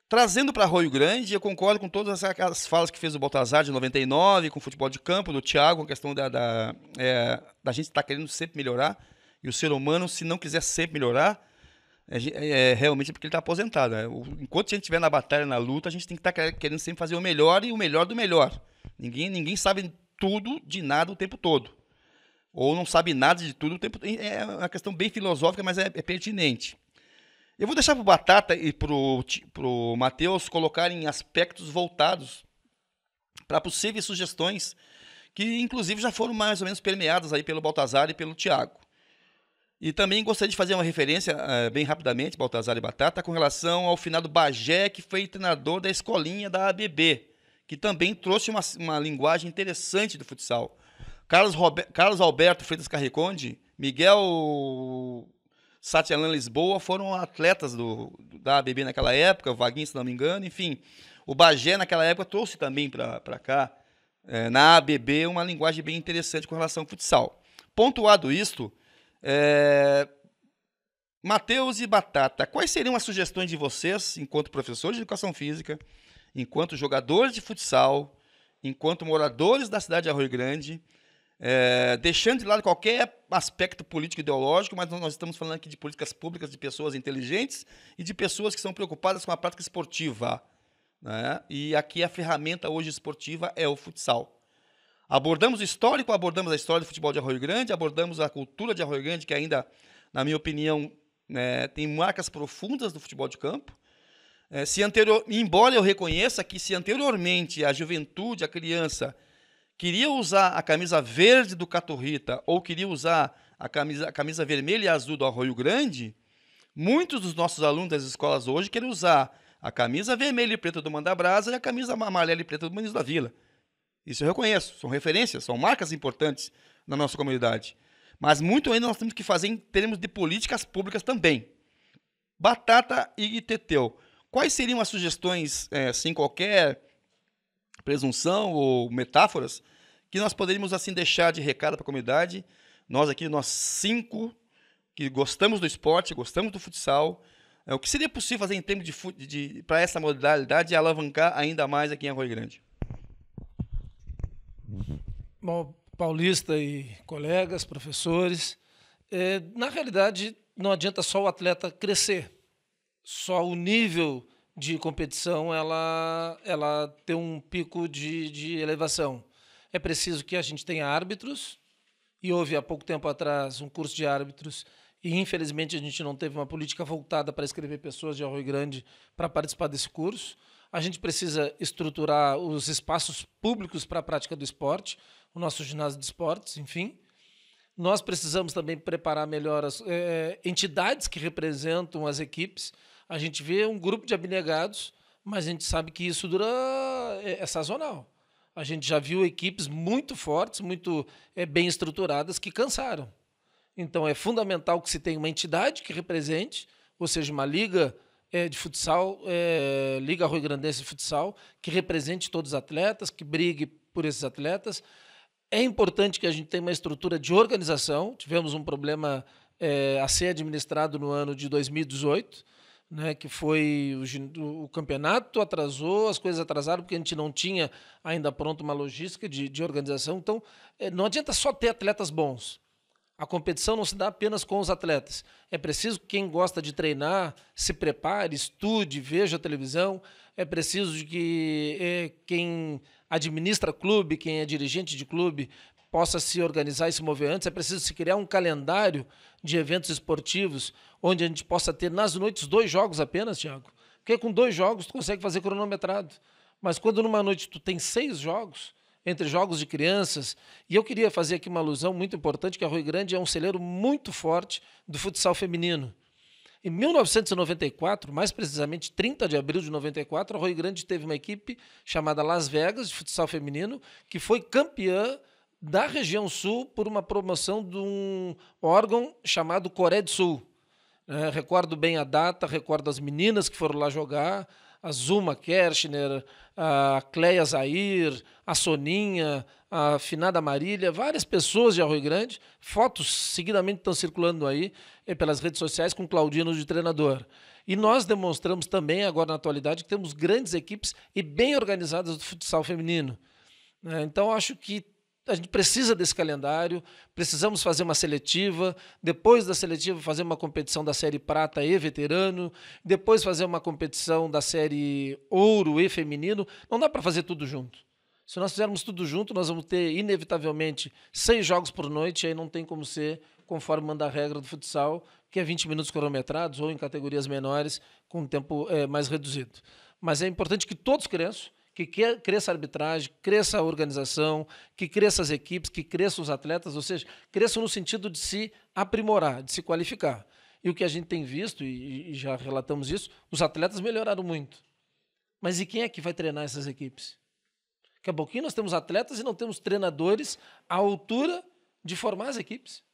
Trazendo para Arroio Grande, eu concordo com todas aquelas falas que fez o Baltazar de 99, com o futebol de campo, do Thiago, a questão da gente estar querendo sempre melhorar, e o ser humano, se não quiser sempre melhorar, realmente porque ele está aposentado. Né? Enquanto a gente estiver na batalha, na luta, a gente tem que estar querendo sempre fazer o melhor e o melhor do melhor. Ninguém sabe tudo de nada o tempo todo. Ou não sabe nada de tudo o tempo todo. É uma questão bem filosófica, mas é pertinente. Eu vou deixar para o Batata e para o Matheus colocarem aspectos voltados para possíveis sugestões que, inclusive, já foram mais ou menos permeadas aí pelo Baltazar e pelo Thiago. E também gostaria de fazer uma referência, bem rapidamente, Baltazar e Batata, com relação ao finado Bagé, que foi treinador da escolinha da ABB, que também trouxe uma linguagem interessante do futsal. Carlos Alberto Freitas Carriconde, Miguel Satyalan Lisboa foram atletas da ABB naquela época, o Vaguinho, se não me engano, enfim. O Bagé, naquela época, trouxe também para cá, na ABB, uma linguagem bem interessante com relação ao futsal. Pontuado isto, Matheus e Batata, quais seriam as sugestões de vocês, enquanto professores de educação física, enquanto jogadores de futsal, enquanto moradores da cidade de Arroio Grande, deixando de lado qualquer aspecto político ideológico, mas nós estamos falando aqui de políticas públicas, de pessoas inteligentes e de pessoas que são preocupadas com a prática esportiva, né? E aqui a ferramenta hoje esportiva é o futsal. Abordamos o histórico, abordamos a história do futebol de Arroio Grande, abordamos a cultura de Arroio Grande, que ainda, na minha opinião, tem marcas profundas do futebol de campo. Embora eu reconheça que se anteriormente a juventude, a criança, queria usar a camisa verde do Caturrita ou queria usar a camisa vermelha e azul do Arroio Grande, muitos dos nossos alunos das escolas hoje querem usar a camisa vermelha e preta do Mandabrasa e a camisa amarela e preta do Muniz da Vila. Isso eu reconheço, são referências, são marcas importantes na nossa comunidade. Mas muito ainda nós temos que fazer em termos de políticas públicas também. Batata e Teteu. Quais seriam as sugestões, sem qualquer presunção ou metáforas, que nós poderíamos assim deixar de recado para a comunidade? Nós aqui, nós 5, que gostamos do esporte, gostamos do futsal, o que seria possível fazer em termos para essa modalidade e alavancar ainda mais aqui em Arroio Grande?
Bom, Paulista e colegas, professores, na realidade não adianta só o atleta crescer, só o nível de competição ela ter um pico de elevação. É preciso que a gente tenha árbitros, e houve há pouco tempo atrás um curso de árbitros, e infelizmente a gente não teve uma política voltada para inscrever pessoas de Arroio Grande para participar desse curso. A gente precisa estruturar os espaços públicos para a prática do esporte, o nosso ginásio de esportes, enfim. Nós precisamos também preparar melhor as entidades que representam as equipes. A gente vê um grupo de abnegados, mas a gente sabe que isso é sazonal. A gente já viu equipes muito fortes, muito bem estruturadas, que cansaram. Então, é fundamental que se tenha uma entidade que represente, ou seja, uma liga de futsal, Liga Arroio Grandense de Futsal, que represente todos os atletas, que brigue por esses atletas. É importante que a gente tenha uma estrutura de organização. Tivemos um problema a ser administrado no ano de 2018, né, que foi o campeonato atrasou, as coisas atrasaram porque a gente não tinha ainda pronto uma logística de organização. Então, não adianta só ter atletas bons. A competição não se dá apenas com os atletas. É preciso que quem gosta de treinar se prepare, estude, veja a televisão. É preciso que quem administra clube, quem é dirigente de clube, possa se organizar e se mover antes. É preciso se criar um calendário de eventos esportivos onde a gente possa ter nas noites 2 jogos apenas, Thiago. Porque com 2 jogos tu consegue fazer cronometrado. Mas quando numa noite tu tem 6 jogos, entre jogos de crianças, e eu queria fazer aqui uma alusão muito importante, que Arroio Grande é um celeiro muito forte do futsal feminino. Em 1994, mais precisamente 30 de abril de 94, Arroio Grande teve uma equipe chamada Las Vegas, de futsal feminino, que foi campeã da região sul por uma promoção de um órgão chamado Coreia do Sul. Recordo bem a data, recordo as meninas que foram lá jogar, a Zuma Kershner, a Cleia Zair, a Soninha, a finada Marília, várias pessoas de Arroio Grande. Fotos seguidamente estão circulando aí pelas redes sociais com Claudino de treinador. E nós demonstramos também, agora na atualidade, que temos grandes equipes e bem organizadas do futsal feminino. Então, acho que a gente precisa desse calendário, precisamos fazer uma seletiva, depois da seletiva fazer uma competição da série prata e veterano, depois fazer uma competição da série ouro e feminino. Não dá para fazer tudo junto. Se nós fizermos tudo junto, nós vamos ter, inevitavelmente, 6 jogos por noite, e aí não tem como ser, conforme manda a regra do futsal, que é 20 minutos cronometrados ou em categorias menores, com um tempo mais reduzido. Mas é importante que todos cresçam, que cresça a arbitragem, cresça a organização, que cresça as equipes, que cresçam os atletas, ou seja, cresçam no sentido de se aprimorar, de se qualificar. E o que a gente tem visto, e já relatamos isso, os atletas melhoraram muito. Mas e quem é que vai treinar essas equipes? Daqui a pouquinho nós temos atletas e não temos treinadores à altura de formar as equipes.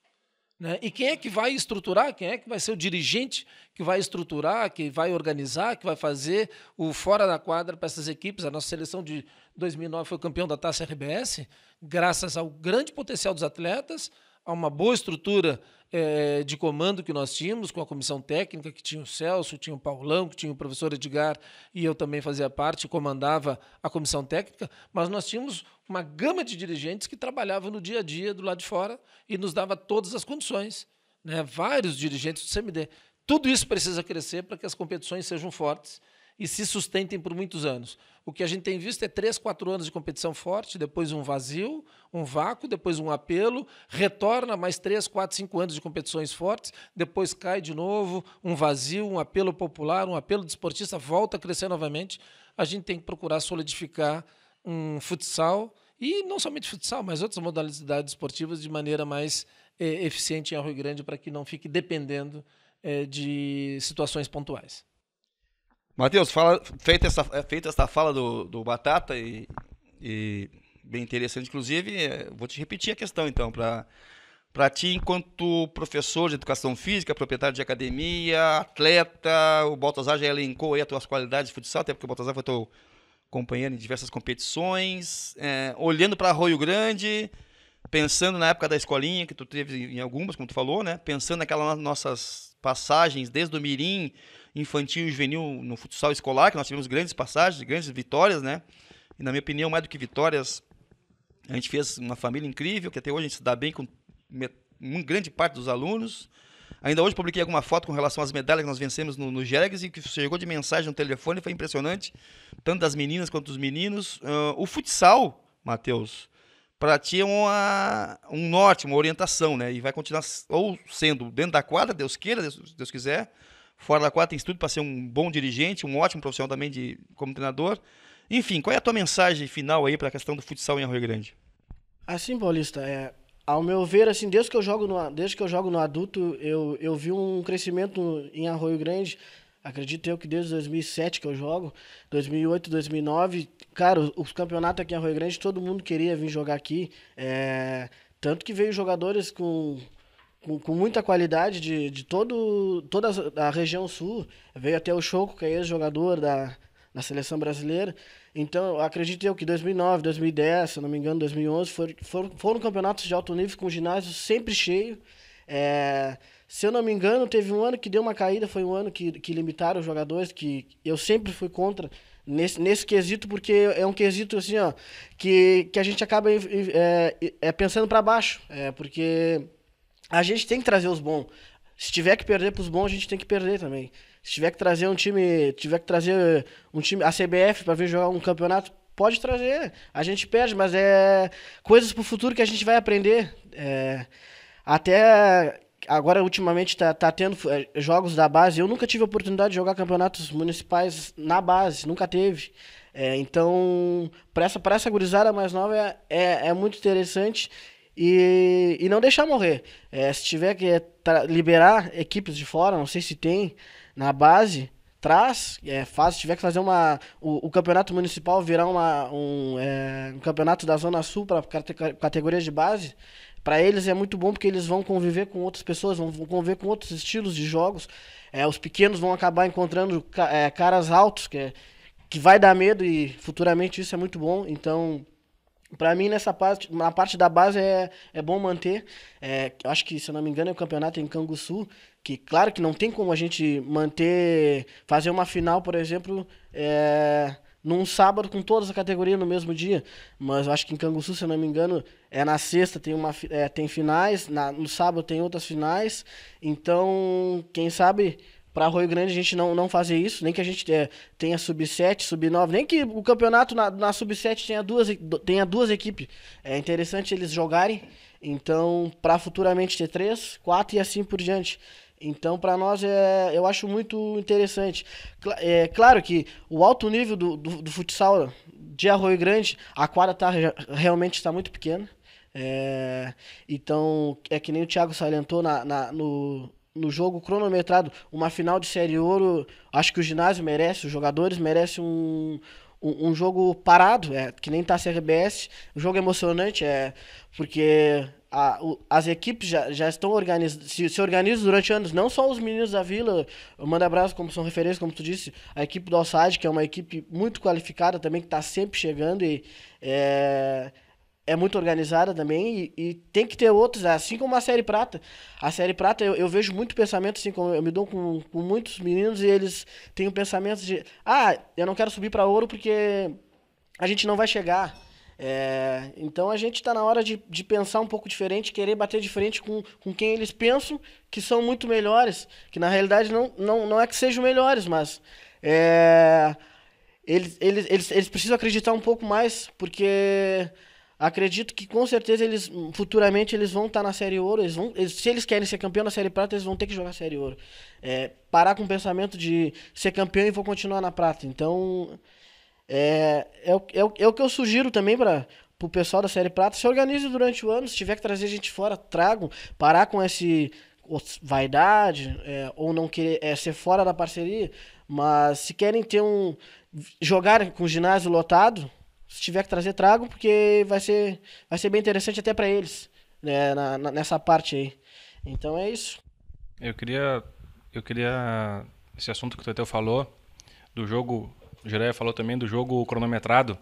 E quem é que vai estruturar? Quem é que vai ser o dirigente que vai estruturar, que vai organizar, que vai fazer o fora da quadra para essas equipes? A nossa seleção de 2009 foi campeão da Taça RBS, graças ao grande potencial dos atletas, a uma boa estrutura de comando que nós tínhamos, com a comissão técnica, que tinha o Celso, tinha o Paulão, que tinha o professor Edgar, e eu também fazia parte, comandava a comissão técnica, mas nós tínhamos uma gama de dirigentes que trabalhavam no dia a dia do lado de fora e nos dava todas as condições, né? Vários dirigentes do CMD. Tudo isso precisa crescer para que as competições sejam fortes e se sustentem por muitos anos. O que a gente tem visto é 3, 4 anos de competição forte, depois um vazio, um vácuo, depois um apelo, retorna mais 3, 4, 5 anos de competições fortes, depois cai de novo, um vazio, um apelo popular, um apelo desportista, volta a crescer novamente. A gente tem que procurar solidificar um futsal, e não somente futsal, mas outras modalidades esportivas de maneira mais eficiente em Arroio Grande, para que não fique dependendo de situações pontuais.
Matheus, feita essa fala do Batata, e bem interessante, inclusive, vou te repetir a questão, então, para ti, enquanto professor de educação física, proprietário de academia, atleta, o Baltazar já elencou aí as tuas qualidades de futsal, até porque o Baltazar foi teu companheiro em diversas competições, olhando para Arroio Grande, pensando na época da escolinha, que tu teve em algumas, como tu falou, né? Pensando naquelas nossas passagens desde o mirim, infantil e juvenil no futsal escolar, que nós tivemos grandes passagens, grandes vitórias, né? E na minha opinião, mais do que vitórias, a gente fez uma família incrível, que até hoje a gente se dá bem com uma grande parte dos alunos. Ainda hoje publiquei alguma foto com relação às medalhas que nós vencemos no Jergs, e que chegou de mensagem no telefone, foi impressionante, tanto das meninas quanto dos meninos. O futsal, Matheus, para ti é um norte, uma orientação, né? E vai continuar ou sendo dentro da quadra, Deus queira, Deus quiser. Fora da quadra tem tudo para ser um bom dirigente, um ótimo profissional também como treinador. Enfim, qual é a tua mensagem final aí para a questão do futsal em Arroio Grande?
Assim, Paulista, ao meu ver, assim, desde que eu jogo no adulto, eu vi um crescimento em Arroio Grande. Acredito eu que desde 2007 que eu jogo, 2008, 2009, cara, os campeonatos aqui em Arroio Grande, todo mundo queria vir jogar aqui. Tanto que veio jogadores com muita qualidade de toda a região sul. Veio até o Choco, que é ex-jogador da seleção brasileira. Então, eu acredito eu que 2009, 2010, se eu não me engano, 2011, foram campeonatos de alto nível com o ginásio sempre cheio. Se eu não me engano, teve um ano que deu uma caída, foi um ano que limitaram os jogadores, que eu sempre fui contra nesse quesito, porque é um quesito assim, ó, que a gente acaba pensando para baixo, porque a gente tem que trazer os bons. Se tiver que perder para os bons, a gente tem que perder também. Se tiver que trazer um time, a CBF para vir jogar um campeonato, pode trazer. A gente perde, mas é coisas para o futuro que a gente vai aprender. Até agora, ultimamente, tá tendo jogos da base. Eu nunca tive a oportunidade de jogar campeonatos municipais na base, nunca teve. Então, para essa gurizada mais nova, é muito interessante. E não deixar morrer. Se tiver que liberar equipes de fora, não sei se tem, na base, traz, faz. Se tiver que fazer o campeonato municipal virar um campeonato da Zona Sul para categorias de base, para eles é muito bom, porque eles vão conviver com outras pessoas, vão conviver com outros estilos de jogos. Os pequenos vão acabar encontrando caras altos, que vai dar medo, e futuramente isso é muito bom. Então, para mim, na parte da base é bom manter. Eu acho que, se eu não me engano, é o campeonato em Canguçu, que claro que não tem como a gente fazer uma final, por exemplo, num sábado com todas as categorias no mesmo dia. Mas eu acho que em Canguçu, se eu não me engano, na sexta tem finais, no sábado tem outras finais. Então, quem sabe, para Arroio Grande a gente não fazer isso, nem que a gente tenha sub-7, sub-9, nem que o campeonato na sub-7 tenha duas equipes. É interessante eles jogarem, então, para futuramente ter 3, 4 e assim por diante. Então, para nós, eu acho muito interessante. Claro que o alto nível do futsal de Arroio Grande, a quadra realmente está muito pequena. Então, é que nem o Thiago salientou no jogo cronometrado, uma final de Série Ouro. Acho que o ginásio merece, os jogadores merecem um jogo parado, que nem tá a CRBS, um jogo emocionante, porque as equipes já estão organizadas, se organizam durante anos, não só os meninos da Vila, o Manda Abraço, como são referências, como tu disse, a equipe do Alçade, que é uma equipe muito qualificada também, que está sempre chegando, e é é muito organizada também e tem que ter outros, assim como a Série Prata. A Série Prata, eu vejo muito pensamento, assim, como eu me dou com muitos meninos e eles têm o pensamento de eu não quero subir para ouro porque a gente não vai chegar. Então a gente está na hora de pensar um pouco diferente, querer bater de frente com quem eles pensam que são muito melhores, que na realidade não é que sejam melhores, mas eles precisam acreditar um pouco mais, porque acredito que com certeza futuramente eles vão estar na Série Ouro, se eles querem ser campeão da Série Prata, eles vão ter que jogar Série Ouro. Parar com o pensamento de ser campeão e vou continuar na Prata. Então é o que eu sugiro também para o pessoal da Série Prata. Se organize durante o ano, se tiver que trazer gente fora, tragam, parar com esse vaidade, ou não querer ser fora da parceria, mas se querem jogar com o ginásio lotado, se tiver que trazer, tragam, porque vai ser bem interessante até para eles, né, nessa parte aí. Então é isso.
Eu queria esse assunto que o Teteu falou do jogo, o Jiraya falou também do jogo cronometrado.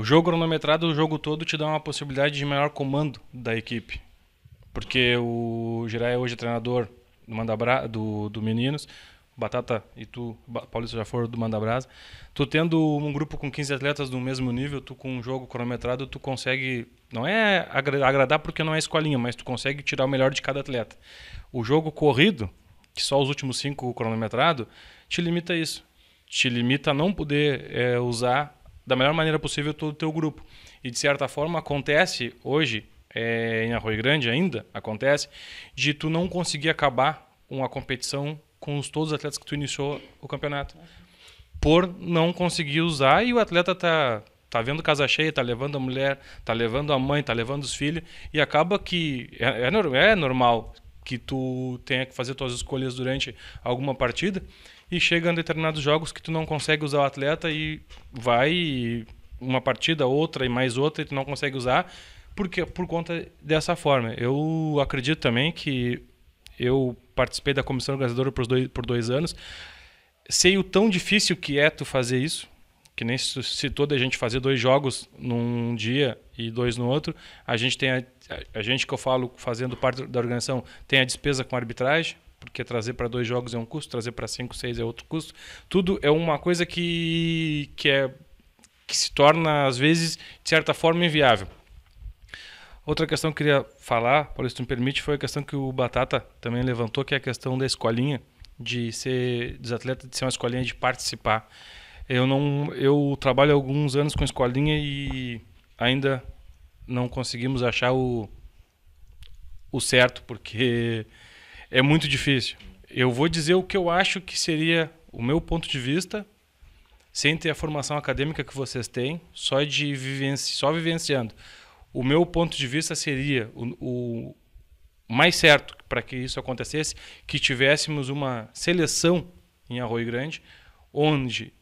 O jogo cronometrado, o jogo todo te dá uma possibilidade de maior comando da equipe, porque o Jiraya hoje é treinador do Meninos, Batata e tu, Paulista, já foram do Mandabrasa. Tu tendo um grupo com 15 atletas do mesmo nível, tu com um jogo cronometrado, tu consegue, não é agradar porque não é escolinha, mas tu consegue tirar o melhor de cada atleta. O jogo corrido, que só os últimos 5 cronometrado, te limita a isso. Te limita a não poder usar da melhor maneira possível todo o teu grupo. E de certa forma acontece hoje, em Arroio Grande ainda, acontece, de tu não conseguir acabar uma competição com todos os atletas que tu iniciou o campeonato, por não conseguir usar, e o atleta tá vendo casa cheia, tá levando a mulher, tá levando a mãe, tá levando os filhos, e acaba que é normal que tu tenha que fazer tuas escolhas durante alguma partida, e chega em determinados jogos que tu não consegue usar o atleta e vai uma partida, outra e mais outra, e tu não consegue usar, porque por conta dessa forma. Eu acredito também que eu participei da comissão organizadora por 2 anos. Sei o tão difícil que é tu fazer isso, que nem se toda a gente fazer 2 jogos num dia e 2 no outro. A gente tem a gente que eu falo, fazendo parte da organização, tem a despesa com a arbitragem, porque trazer para 2 jogos é um custo, trazer para 5, 6 é outro custo. Tudo é uma coisa que se torna, às vezes, de certa forma, inviável. Outra questão que eu queria falar, Paulo, se tu me permite, foi a questão que o Batata também levantou, que é a questão da escolinha, dos atletas, de ser uma escolinha de participar. Eu trabalho há alguns anos com escolinha e ainda não conseguimos achar o certo, porque é muito difícil. Eu vou dizer o que eu acho que seria o meu ponto de vista, sem ter a formação acadêmica que vocês têm, só vivenciando. O meu ponto de vista seria o mais certo para que isso acontecesse, que tivéssemos uma seleção em Arroio Grande, onde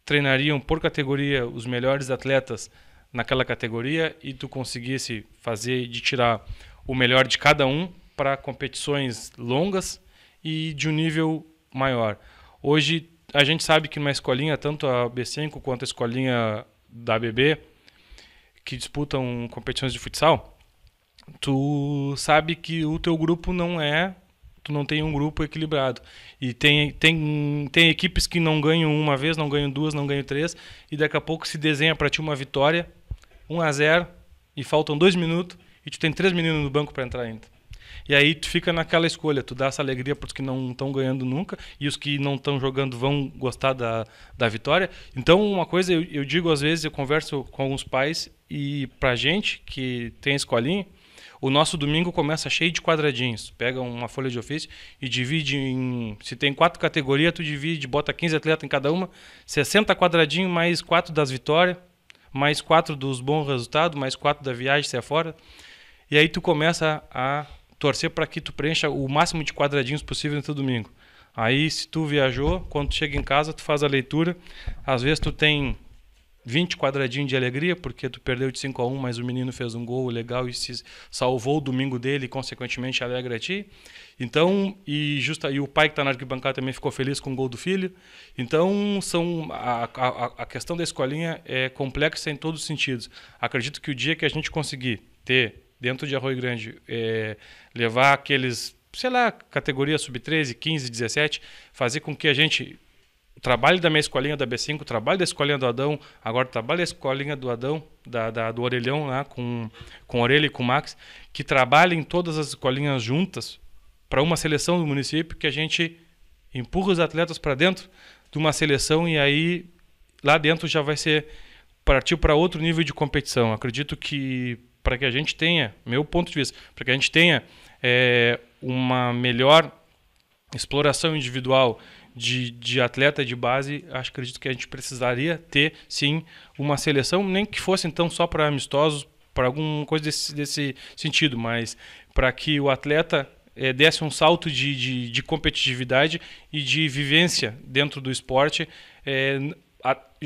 treinariam por categoria os melhores atletas naquela categoria e tu conseguisse tirar o melhor de cada um para competições longas e de um nível maior. Hoje a gente sabe que numa escolinha, tanto a B5 quanto a escolinha da ABB, que disputam competições de futsal, tu sabe que o teu grupo tu não tem um grupo equilibrado. E tem equipes que não ganham uma vez, não ganham 2, não ganham 3, e daqui a pouco se desenha para ti uma vitória, 1-0, e faltam 2 minutos, e tu tem 3 meninos no banco para entrar ainda. E aí tu fica naquela escolha, tu dá essa alegria para os que não estão ganhando nunca, e os que não estão jogando vão gostar da vitória. Então, uma coisa, eu digo às vezes, eu converso com alguns pais, e pra gente que tem escolinha, o nosso domingo começa cheio de quadradinhos. Pega uma folha de ofício e divide se tem 4 categorias, tu divide, bota 15 atletas em cada uma, 60 quadradinhos, mais 4 das vitórias, mais 4 dos bons resultados, mais 4 da viagem, se é fora. E aí tu começa a torcer para que tu preencha o máximo de quadradinhos possível no teu domingo. Aí, se tu viajou, quando tu chega em casa, tu faz a leitura. Às vezes tu tem 20 quadradinhos de alegria, porque tu perdeu de 5-1, mas o menino fez um gol legal e se salvou o domingo dele e, consequentemente, alegra a ti. Então, e o pai que está na arquibancada também ficou feliz com o gol do filho. Então, a questão da escolinha é complexa em todos os sentidos. Acredito que o dia que a gente conseguir ter, dentro de Arroio Grande, levar aqueles, sei lá, categoria sub-13, 15, 17, fazer com que a gente... O trabalho da minha escolinha da B5, o trabalho da escolinha do Adão, agora o trabalho da escolinha do Adão, do Orelhão, lá, com Orelha e com Max, que trabalhem todas as escolinhas juntas para uma seleção do município, que a gente empurra os atletas para dentro de uma seleção e aí lá dentro já vai ser partir para outro nível de competição. Acredito que para que a gente tenha, meu ponto de vista, para que a gente tenha uma melhor exploração individual de atleta de base, acredito que a gente precisaria ter, sim, uma seleção, nem que fosse então só para amistosos, para alguma coisa desse sentido, mas para que o atleta desse um salto de competitividade e de vivência dentro do esporte,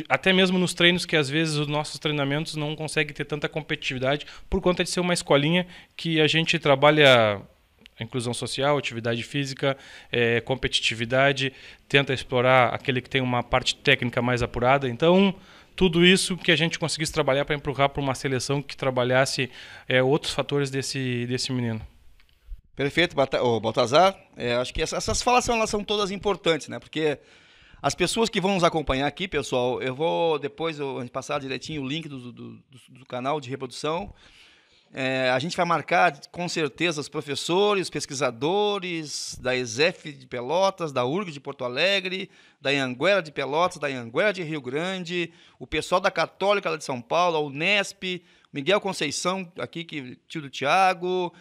até mesmo nos treinos, que às vezes os nossos treinamentos não conseguem ter tanta competitividade por conta de ser uma escolinha que a gente trabalha inclusão social, atividade física, competitividade, tenta explorar aquele que tem uma parte técnica mais apurada. Então, tudo isso que a gente conseguisse trabalhar para empurrar para uma seleção que trabalhasse outros fatores desse menino.
Perfeito, Baltazar. Acho que essas falas elas são todas importantes, né? Porque as pessoas que vão nos acompanhar aqui, pessoal, eu vou depois passar direitinho o link do canal de reprodução. A gente vai marcar, com certeza, os professores, pesquisadores da ESEF de Pelotas, da URG de Porto Alegre, da Anhanguera de Pelotas, da Anhanguera de Rio Grande, o pessoal da Católica lá de São Paulo, a Unesp, Miguel Conceição, aqui, tio do Tiago,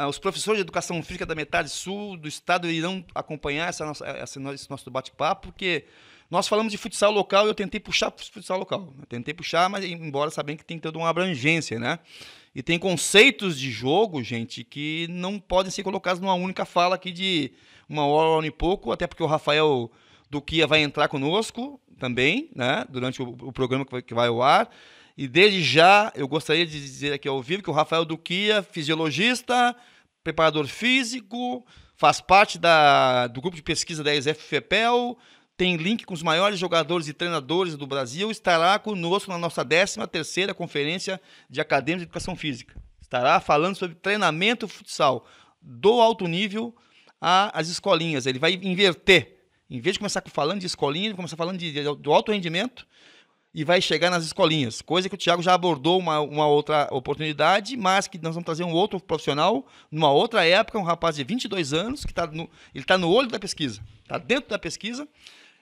os professores de Educação Física da metade sul do estado irão acompanhar esse nosso bate-papo, porque nós falamos de futsal local e eu tentei puxar para o futsal local. Eu tentei puxar, mas embora sabendo que tem toda uma abrangência, né? E tem conceitos de jogo, gente, que não podem ser colocados numa única fala aqui de uma hora e pouco, até porque o Rafael Duquia vai entrar conosco também, né, durante o programa que vai ao ar. E desde já eu gostaria de dizer aqui ao vivo que o Rafael Duquia, fisiologista, preparador físico, faz parte do grupo de pesquisa da ESEF-FEPEL, tem link com os maiores jogadores e treinadores do Brasil, estará conosco na nossa 13ª Conferência de Acadêmicos de Educação Física. Estará falando sobre treinamento futsal do alto nível às escolinhas. Ele vai inverter. Em vez de começar falando de escolinha, ele vai começar falando do alto rendimento e vai chegar nas escolinhas. Coisa que o Thiago já abordou uma outra oportunidade, mas que nós vamos trazer um outro profissional, numa outra época, um rapaz de 22 anos, que ele está no olho da pesquisa, está dentro da pesquisa,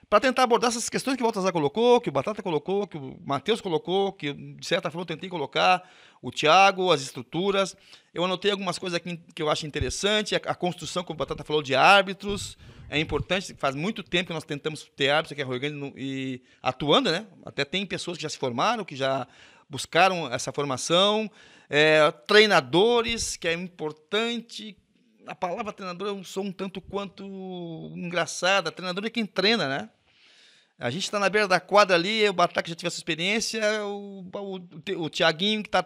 para tentar abordar essas questões que o Baltazar colocou, que o Batata colocou, que o Matheus colocou, que de certa forma eu tentei colocar, o Thiago, as estruturas. Eu anotei algumas coisas aqui que eu acho interessante, a construção, como o Batata falou, de árbitros, é importante, faz muito tempo que nós tentamos ter árbitros aqui em Arroio Grande e atuando, né? Até tem pessoas que já se formaram, que já buscaram essa formação, treinadores, que é importante. A palavra treinador é um som um tanto quanto engraçada. Treinador é quem treina, né? A gente está na beira da quadra ali, o Batata que já teve essa experiência, o Thiaguinho que tá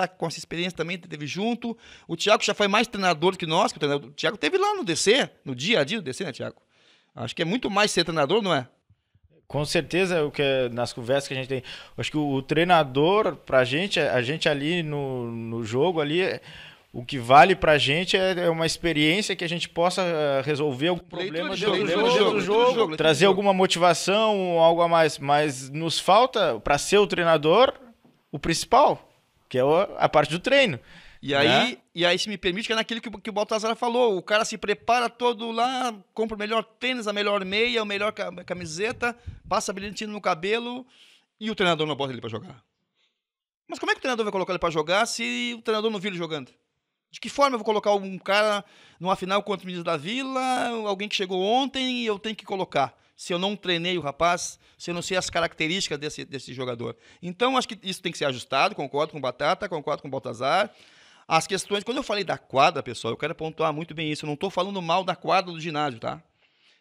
com essa experiência também, teve junto. O Thiago já foi mais treinador que nós, que o Thiago teve lá no DC, no dia a dia do DC, né, Thiago? Acho que é muito mais ser treinador, não é?
Com certeza, nas conversas que a gente tem, acho que o treinador, pra gente, a gente ali no jogo ali, o que vale pra gente é uma experiência que a gente possa resolver algum problema do jogo, trazer alguma motivação, algo a mais. Mas nos falta, para ser o treinador, o principal, que é a parte do treino.
E aí, se me permite, que é naquilo que o Baltazar falou, o cara se prepara todo lá, compra o melhor tênis, a melhor meia, a melhor camiseta, passa brilhantina no cabelo e o treinador não bota ele para jogar. Mas como é que o treinador vai colocar ele para jogar se o treinador não viu ele jogando? De que forma eu vou colocar um cara numa final contra o Meninos da Vila, alguém que chegou ontem e eu tenho que colocar? Se eu não treinei o rapaz, se eu não sei as características desse jogador. Então, acho que isso tem que ser ajustado, concordo com o Batata, concordo com o Baltazar. As questões, quando eu falei da quadra, pessoal, eu quero pontuar muito bem isso. Eu não estou falando mal da quadra do ginásio, tá?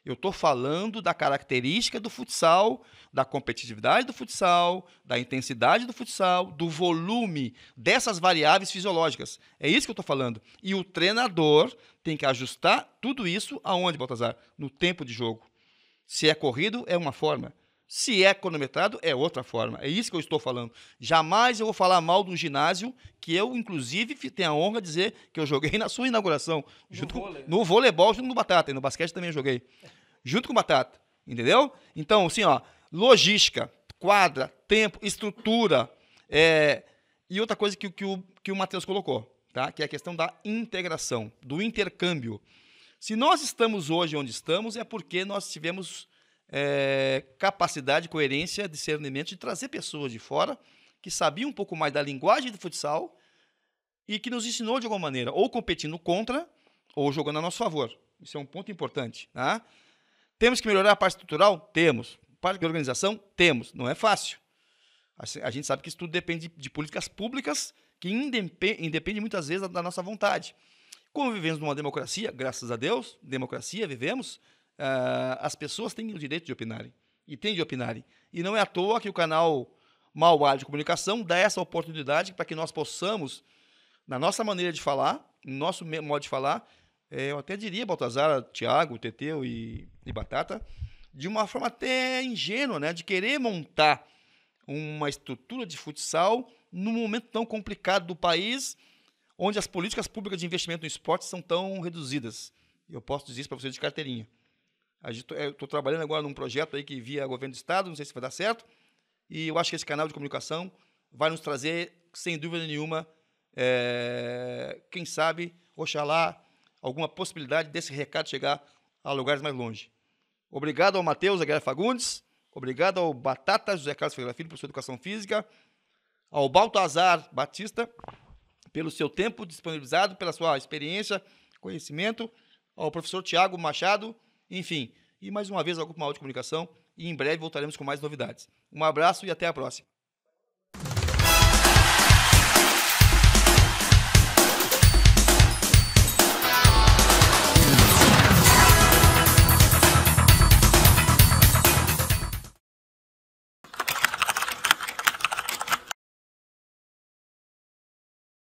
Eu estou falando da característica do futsal, da competitividade do futsal, da intensidade do futsal, do volume, dessas variáveis fisiológicas. É isso que eu estou falando. E o treinador tem que ajustar tudo isso aonde, Baltazar? No tempo de jogo. Se é corrido, é uma forma. Se é cronometrado, é outra forma. É isso que eu estou falando. Jamais eu vou falar mal de um ginásio que eu, inclusive, tenho a honra de dizer que eu joguei na sua inauguração. No voleibol, junto com o Batata. E no basquete também eu joguei. Junto com o Batata. Entendeu? Então, assim, ó, logística, quadra, tempo, estrutura. E outra coisa que o Matheus colocou, tá? Que é a questão da integração, do intercâmbio. Se nós estamos hoje onde estamos, é porque nós tivemos capacidade, coerência, discernimento de trazer pessoas de fora que sabiam um pouco mais da linguagem do futsal e que nos ensinou de alguma maneira, ou competindo contra, ou jogando a nosso favor. Isso é um ponto importante. Tá? Temos que melhorar a parte estrutural? Temos. Parte de organização? Temos. Não é fácil. A gente sabe que isso tudo depende de políticas públicas que independem muitas vezes da nossa vontade. Como vivemos numa democracia, graças a Deus, democracia vivemos, as pessoas têm o direito de opinarem. E têm de opinarem. E não é à toa que o canal Mauá de Comunicação dá essa oportunidade para que nós possamos, na nossa maneira de falar, no nosso modo de falar, eu até diria, Baltazar, Thiago, Teteu e Batata, de uma forma até ingênua, né, de querer montar uma estrutura de futsal num momento tão complicado do país, onde as políticas públicas de investimento no esporte são tão reduzidas. Eu posso dizer isso para vocês de carteirinha. Estou trabalhando agora num projeto aí que via governo do estado, não sei se vai dar certo, e eu acho que esse canal de comunicação vai nos trazer, sem dúvida nenhuma, quem sabe, oxalá, alguma possibilidade desse recado chegar a lugares mais longe. Obrigado ao Matheus Aguiar Fagundes, obrigado ao Batata José Carlos Ferreira Filho por sua educação física, ao Baltazar Batista pelo seu tempo disponibilizado, pela sua experiência, conhecimento, ao professor Thiago Machado, enfim, e mais uma vez ao Grupo Mauá de Comunicação, e em breve voltaremos com mais novidades. Um abraço e até a próxima.